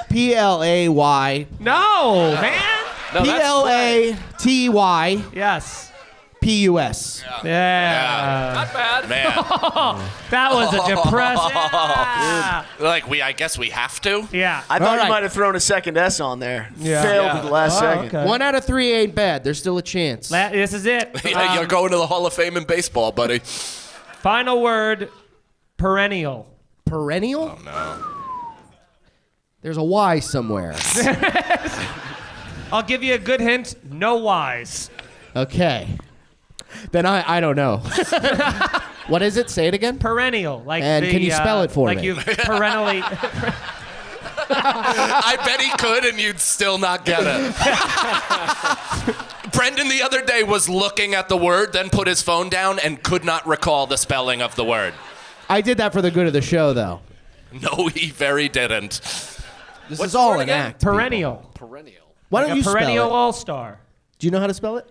P-L-A-Y. No, man. No, that's P-L-A-T-Y. Yes. P-U-S. Yeah. not bad. Man. That was a depressing. Yeah. Like, I guess we have to? Yeah. I thought All right. you might have thrown a second S on there. Yeah. Failed Yeah. at the last second. Okay. 1 out of 3 ain't bad. There's still a chance. This is it. Yeah, you're going to the Hall of Fame in baseball, buddy. Final word, perennial. Perennial? Oh, no. There's a Y somewhere. I'll give you a good hint. No Y's. Okay. Then I don't know. What is it? Say it again. Perennial. Like And can you spell it for like me? you perennially. I bet he could, and you'd still not get it. Brendan the other day was looking at the word, then put his phone down and could not recall the spelling of the word. I did that for the good of the show, though. No, he very didn't. This What's is the all word an again? act. people. Perennial. Perennial. Why Like don't you a perennial spell it? all-star. Do you know how to spell it?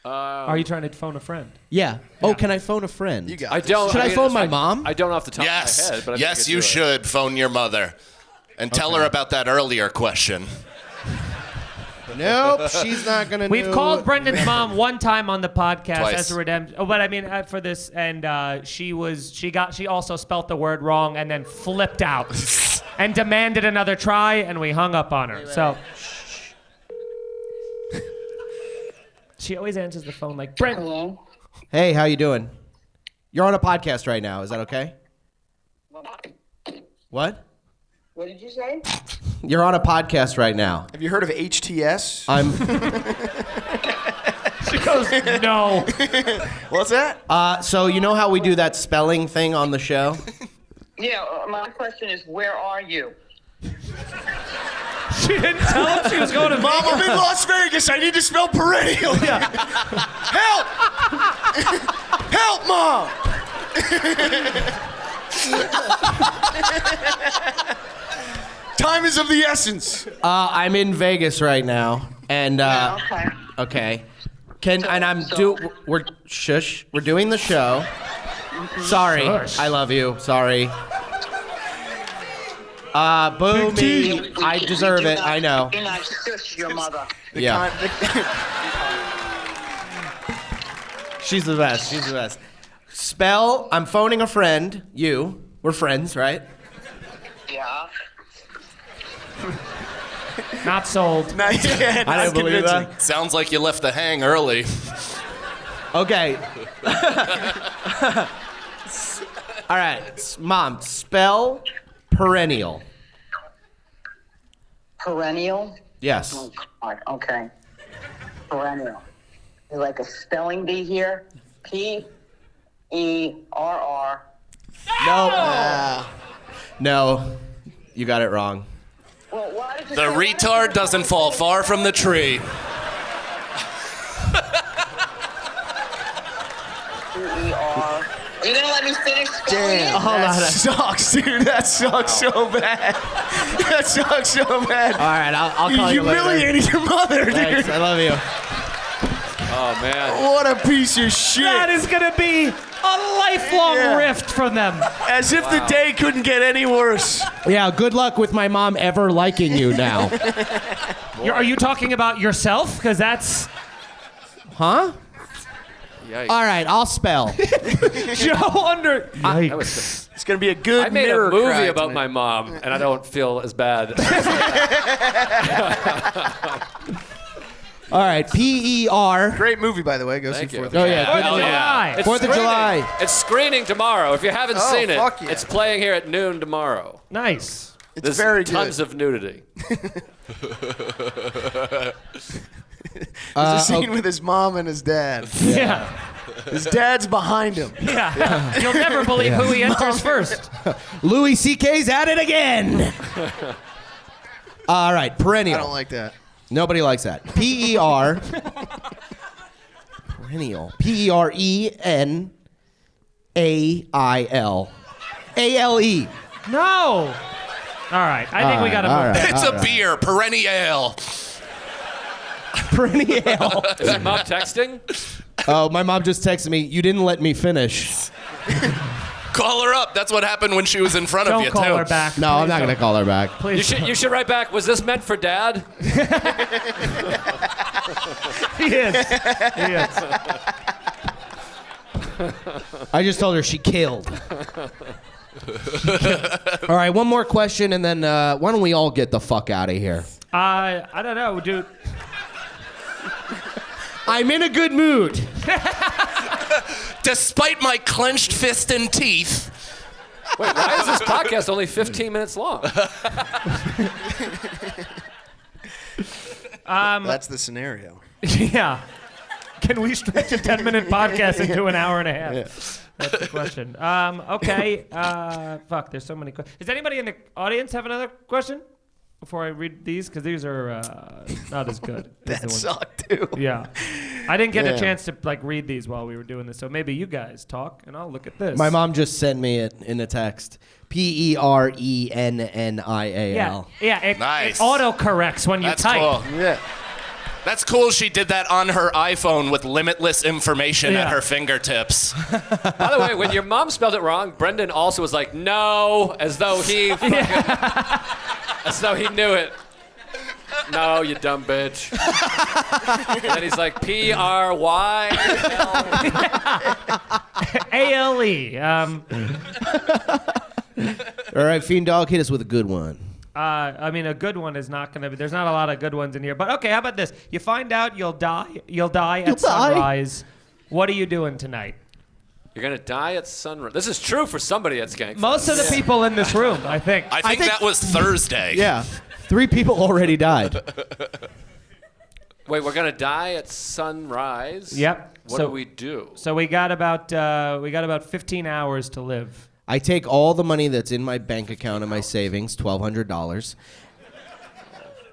Are you trying to phone a friend? Yeah. Oh, can I phone a friend? You got I this. don't. Should I mean, phone my mom? I don't off the top Yes, of my head, but I think yes, I could you do it. should phone your mother and tell her about that earlier question. Nope, she's not gonna. We've know. called Brendan's mom one time on the podcast Twice. as a redemption. Oh, but I mean for this, and she also spelt the word wrong and then flipped out and demanded another try, and we hung up on her. So she always answers the phone like Brent. Hello? Hey, how you doing? You're on a podcast right now. Is that okay? What? What did you say? You're on a podcast right now. Have you heard of HTS? I'm. She goes, no. What's that? So you know how we do that spelling thing on the show? Yeah, my question is, where are you? She didn't tell him she was going to Mom, I'm in Las Vegas. I need to spell perennial. Help! Help, Mom! Time is of the essence. I'm in Vegas right now, and Okay. okay. We're shush. We're doing the show. Sorry, Shush. I love you. Sorry. Boo me. I deserve it. I know. You're not shush your mother. Yeah. She's the best. She's the best. Spell. I'm phoning a friend. You. We're friends, right? Yeah. Not sold. I I didn't believe that. Sounds like you left the hang early. Okay. All right, Mom. Spell perennial. Perennial? Yes. Oh, God. Okay. Perennial. There's like a spelling bee here. P-E-R-R. No. No. You got it wrong. Well, why did you The say- retard doesn't fall far from the tree. P-E-R. Are you going to let me finish spelling Damn, it? that sucks, dude. That sucks so bad. That sucks so bad. All right, I'll call you later. humiliated your mother, dude. Thanks. I love you. Oh man. What a piece of shit. That is going to be a lifelong Yeah. rift from them. As if the day couldn't get any worse. Yeah, good luck with my mom ever liking you now. Are you talking about yourself? Because that's Huh? Yikes. All right, I'll spell. Joe under. That was It's going to be a good I made a mirror movie cry about tonight. my mom, and I don't feel as bad. All right, P-E-R. Great movie, by the way. Go Thank see you. Fourth. Oh, yeah. Fourth of Good July. It's 4th of screening. July. It's screening tomorrow. If you haven't Oh, seen it, fuck yeah. it's playing here at noon tomorrow. Nice. It's There's very tons good. of nudity. There's a scene with his mom and his dad. Yeah. His dad's behind him. Yeah. You'll never believe who he enters first. Louis C.K.'s at it again. All right, perennial. I don't like that. Nobody likes that. P-E-R. Perennial. P-E-R-E-N-A-I-L. A-L-E. No. All right. I think we got to move all right. that. It's a beer, perennial. Perennial. Is that mom texting? Oh, my mom just texted me, you didn't let me finish. Call her up. That's what happened when she was in front of Don't you, call too. her back. No, I'm not going to call her back. Please. You should write back. Was this meant for Dad? He is. He is. I just told her she killed. All right, one more question, and then why don't we all get the fuck out of here? I don't know, dude. I'm in a good mood. Despite my clenched fist and teeth. Wait, why is this podcast only 15 minutes long? That's the scenario. Yeah. Can we stretch a 10-minute podcast into an hour and a half? That's the question. Okay. Fuck. There's so many questions. Does anybody in the audience have another question before I read these? Because these are not as good. as the That ones. sucked too. Yeah. I didn't get a Yeah. chance to read these while we were doing this, so maybe you guys talk and I'll look at this. My mom just sent me it in a text. PERENNIAL. Yeah. It Nice. autocorrects when you That's type. cool. Yeah. That's cool. She did that on her iPhone with limitless information at Yeah. her fingertips. By the way, when your mom spelled it wrong, Brendan also was like, no, as though he as though he knew it. No, you dumb bitch. And then he's like, PRY. ALE. All right, Fiend Dog, hit us with a good one. I mean, a good one is not going to be. There's not a lot of good ones in here. But okay, how about this? You find out you'll die. You'll die at sunrise. What are you doing tonight? You're going to die at sunrise. This is true for somebody at Skankfest. Most of the people in this room, I think. I think that was Thursday. Yeah. 3 people already died. Wait, we're going to die at sunrise? Yep. What do we do? So we got about 15 hours to live. I take all the money that's in my bank account and my savings, $1,200,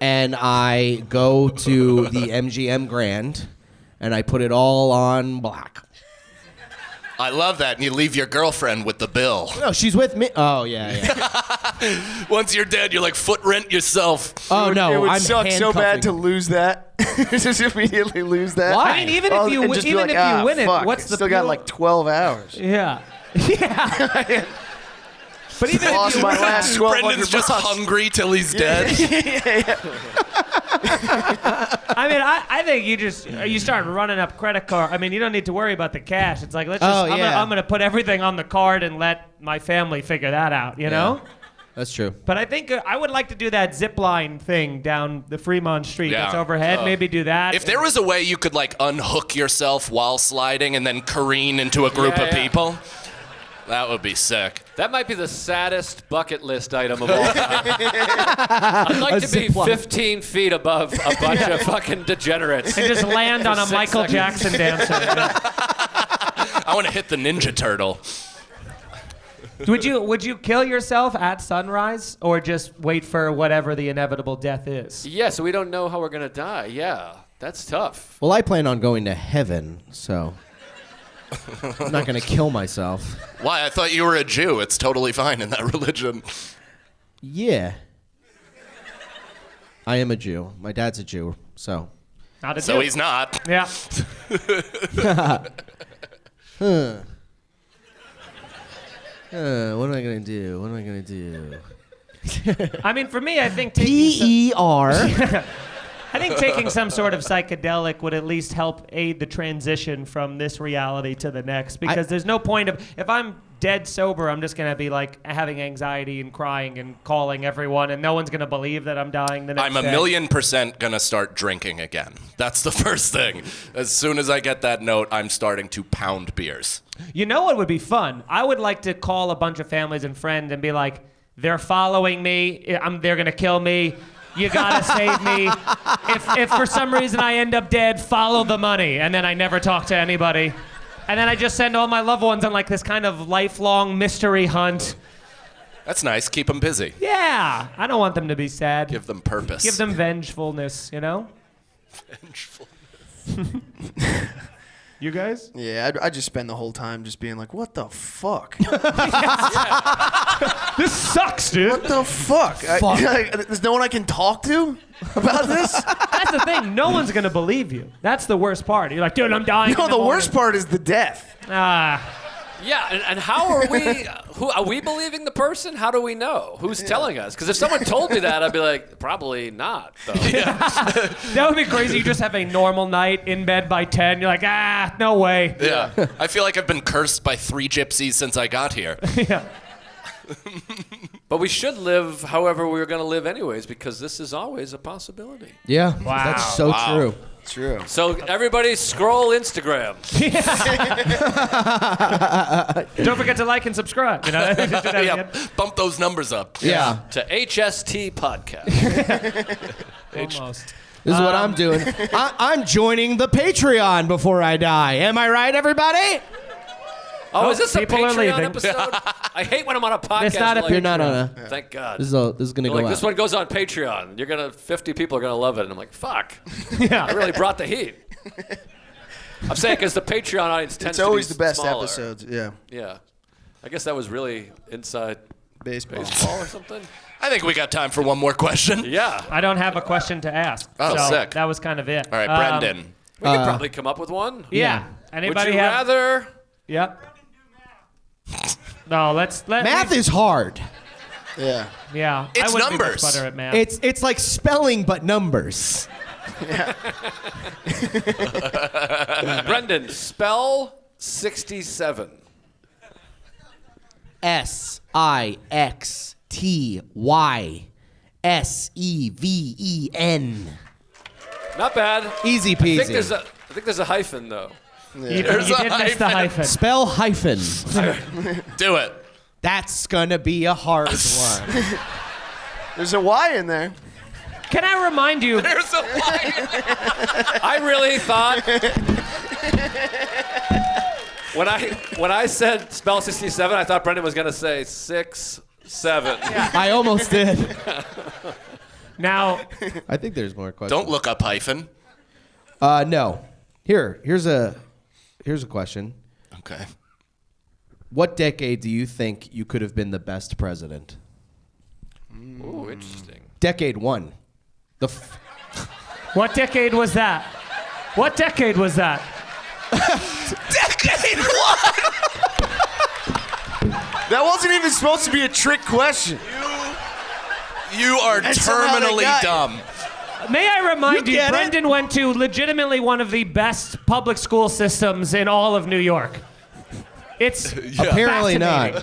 and I go to the MGM Grand, and I put it all on black. I love that. And you leave your girlfriend with the bill. No, she's with me. Oh, yeah. Once you're dead, you're like, foot rent yourself. Oh, no, It would I'm suck so bad to handcuffing. lose that. Just immediately lose that. Why? I mean, even if you And just be even like, if you win it, fuck, what's the still got pure- like 12 hours. Yeah. Yeah. But even if Lost you my win, last 1,200 Brendan's just bucks. hungry till he's dead. I mean, I think you start running up credit card. I mean, you don't need to worry about the cash. It's like let's just. I'm gonna put everything on the card and let my family figure that out. You know. That's true. But I think I would like to do that zip line thing down the Fremont Street Yeah. that's overhead. Maybe do that. If there was a way you could like unhook yourself while sliding and then careen into a group of people, that would be sick. That might be the saddest bucket list item of all time. I'd like to be 15 feet above a bunch of fucking degenerates. and just land on a 6 Michael seconds. Jackson dancer. I want to hit the Ninja Turtle. Would you kill yourself at sunrise or just wait for whatever the inevitable death is? Yeah, so we don't know how we're going to die. Yeah, that's tough. Well, I plan on going to heaven, so I'm not going to kill myself. Why? I thought you were a Jew. It's totally fine in that religion. Yeah. I am a Jew. My dad's a Jew, so. Not a So Jew. he's not. Yeah. What am I going to do? I mean, for me, I think taking PER. I think taking some sort of psychedelic would at least help aid the transition from this reality to the next. Because there's no point of, if I'm dead sober, I'm just going to be like having anxiety and crying and calling everyone, and no one's going to believe that I'm dying the next I'm a day. 1,000,000% gonna start drinking again. That's the first thing. As soon as I get that note, I'm starting to pound beers. You know what would be fun? I would like to call a bunch of families and friends and be like, they're following me. They're going to kill me. You gotta save me. If for some reason I end up dead, follow the money. And then I never talk to anybody. And then I just send all my loved ones on like this kind of lifelong mystery hunt. That's nice. Keep them busy. Yeah, I don't want them to be sad. Give them purpose. Give them vengefulness, you know? You guys? Yeah, I'd just spend the whole time just being like, what the fuck? This sucks, dude. What the fuck? There's no one I can talk to about this? That's the thing. No one's gonna believe you. That's the worst part. You're like, dude, I'm dying. No, the worst part is the death. Yeah, and how are we? Are we believing the person? How do we know? Who's telling us? Because if someone told me that, I'd be like, probably not. Though. That would be crazy. You just have a normal night in bed by 10. You're like, no way. Yeah. I feel like I've been cursed by 3 gypsies since I got here. Yeah. But we should live however we were going to live anyways, because this is always a possibility. Yeah, Wow. that's so true. True. So everybody scroll Instagram. Don't forget to like and subscribe. You know? Do that again. Bump those numbers up. Yeah. To HST Podcast. Almost. This is what I'm doing. I'm joining the Patreon before I die. Am I right, everybody? Oh, is this a people are Patreon leaving. episode? I hate when I'm on a podcast. It's not a like, You're not on a. Thank God. This is gonna They're go like, out. this one goes on Patreon. 50 people are gonna love it. And I'm like, fuck. Yeah. I really brought the heat. I'm saying because the Patreon audience tends It's always to the be best smaller. episodes. Yeah. Yeah. I guess that was really inside Baseball. baseball or something. I think we got time for one more question. Yeah. I don't have a question to ask. Oh, so sick. That was kind of it. All right, Brendan. We could probably come up with one. Yeah. Would Anybody you have? rather? Yep. No, let Math is hard. Yeah. Yeah. It's I wouldn't numbers. Be much better at math. It's like spelling but numbers. Brendan, spell 67. SIXTYSEVEN. Not bad. Easy I think peasy. there's a hyphen though. you did miss the hyphen. Spell hyphen. Do it. That's gonna be a hard one. There's a Y in there. Can I remind you? There's a line. I really thought when I said spell 67, I thought Brendan was gonna say 6, 7. I almost did. Now, I think there's more questions. Don't look up hyphen. No. Here's a question. Okay. What decade do you think you could have been the best president? Ooh, interesting. Decade 1. what decade was that? What decade was that? Decade 1. That wasn't even supposed to be a trick question. You are And somehow they terminally got- dumb. May I remind you, get it? Brendan went to legitimately one of the best public school systems in all of New York. It's Apparently not.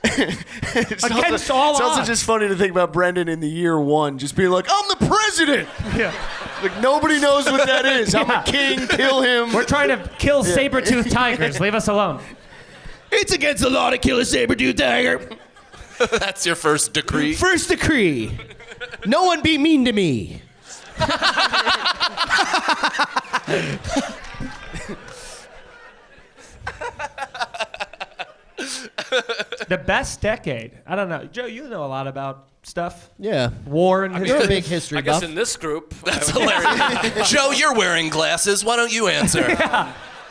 against all It's also odds. just funny to think about Brendan in the year 1 just being like, I'm the president. Yeah. Like, nobody knows what that is. I'm Yeah. a king, kill him. We're trying to kill saber-toothed tigers. Leave us alone. It's against the law to kill a saber-tooth tiger. That's your first decree. First decree. No one be mean to me. The best decade. I don't know. Joe, you know a lot about stuff. Yeah. War and You're a history. big history I guess buff. in this group, That's hilarious. Joe, you're wearing glasses. Why don't you answer?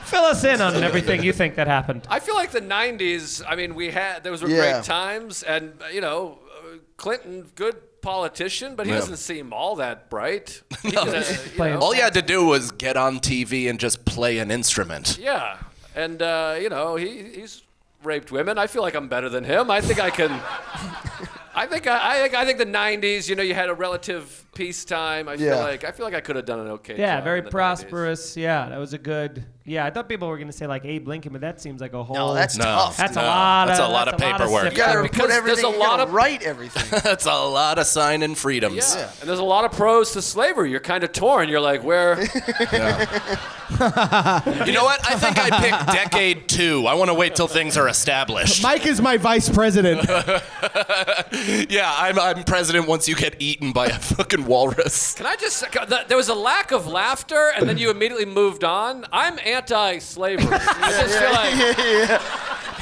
Fill us in on everything you think that happened. I feel like the 90s, I mean, those were Yeah. great times, and, Clinton, good politician, but he Yeah. doesn't seem all that bright. Playing- All you had to do was get on TV and just play an instrument. Yeah, and, he's raped women. I feel like I'm better than him. I think I can... I think the 90s, you had a relative peacetime. I feel like I could have done an okay Yeah, job very in the 90s. prosperous. Yeah, that was a good. Yeah, I thought people were going to say like Abe Lincoln, but that seems like a whole. No, that's tough. That's No, a lot. that's of, a lot of paperwork. sift You gotta through. put Because there's everything. a You lot gotta of- write everything. That's a lot of signing freedoms. Yeah. And there's a lot of pros to slavery. You're kind of torn. You're like, where? You know what? I think I picked decade 2. I want to wait till things are established. Mike is my vice president. Yeah, I'm president once you get eaten by a fucking walrus. Can I just say, there was a lack of laughter, and then you immediately moved on. I'm anti-slavery. I just feel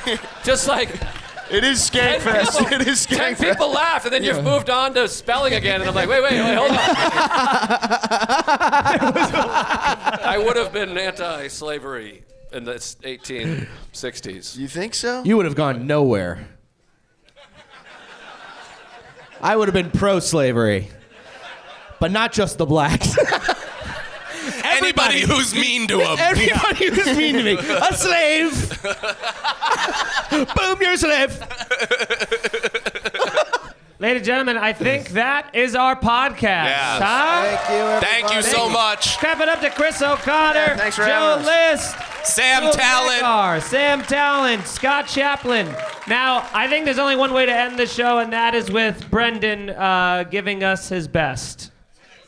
like, just like It is 10 Skankfest. people, It is 10 Skankfest. people laughed, and then you've moved on to spelling again, and I'm like, wait, hold on. I would have been anti-slavery in the 1860s. You think so? You would have gone nowhere. I would have been pro-slavery. But not just the blacks. Anybody who's mean to him. Everybody who's mean to me. A slave. Boom, you're a slave. Ladies and gentlemen, I think that is our podcast. Yes. Huh? Thank you so much. Clap it up to Chris O'Connor, Yeah, thanks for Joe having us. List, Sam Shuli Tallent. Egar, Sam Tallent, Scott Chaplain. Now, I think there's only one way to end the show, and that is with Brendan giving us his best.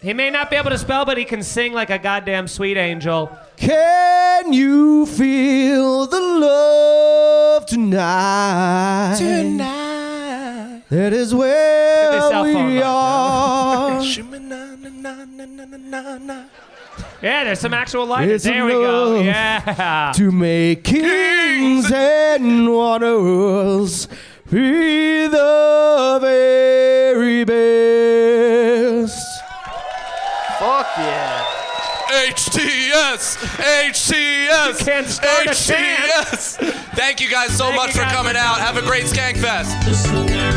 He may not be able to spell, but he can sing like a goddamn sweet angel. Can you feel the love tonight? That is Get this where cell phone we right are. Yeah, there's some actual lighters. It's There we go. enough Yeah. to make kings and wonders be the very best. Fuck yeah. HTS! HTS! You can't start a HTS! Thank you guys so Thank much you for guys coming for out. coming. Have a great Skankfest. The scenario.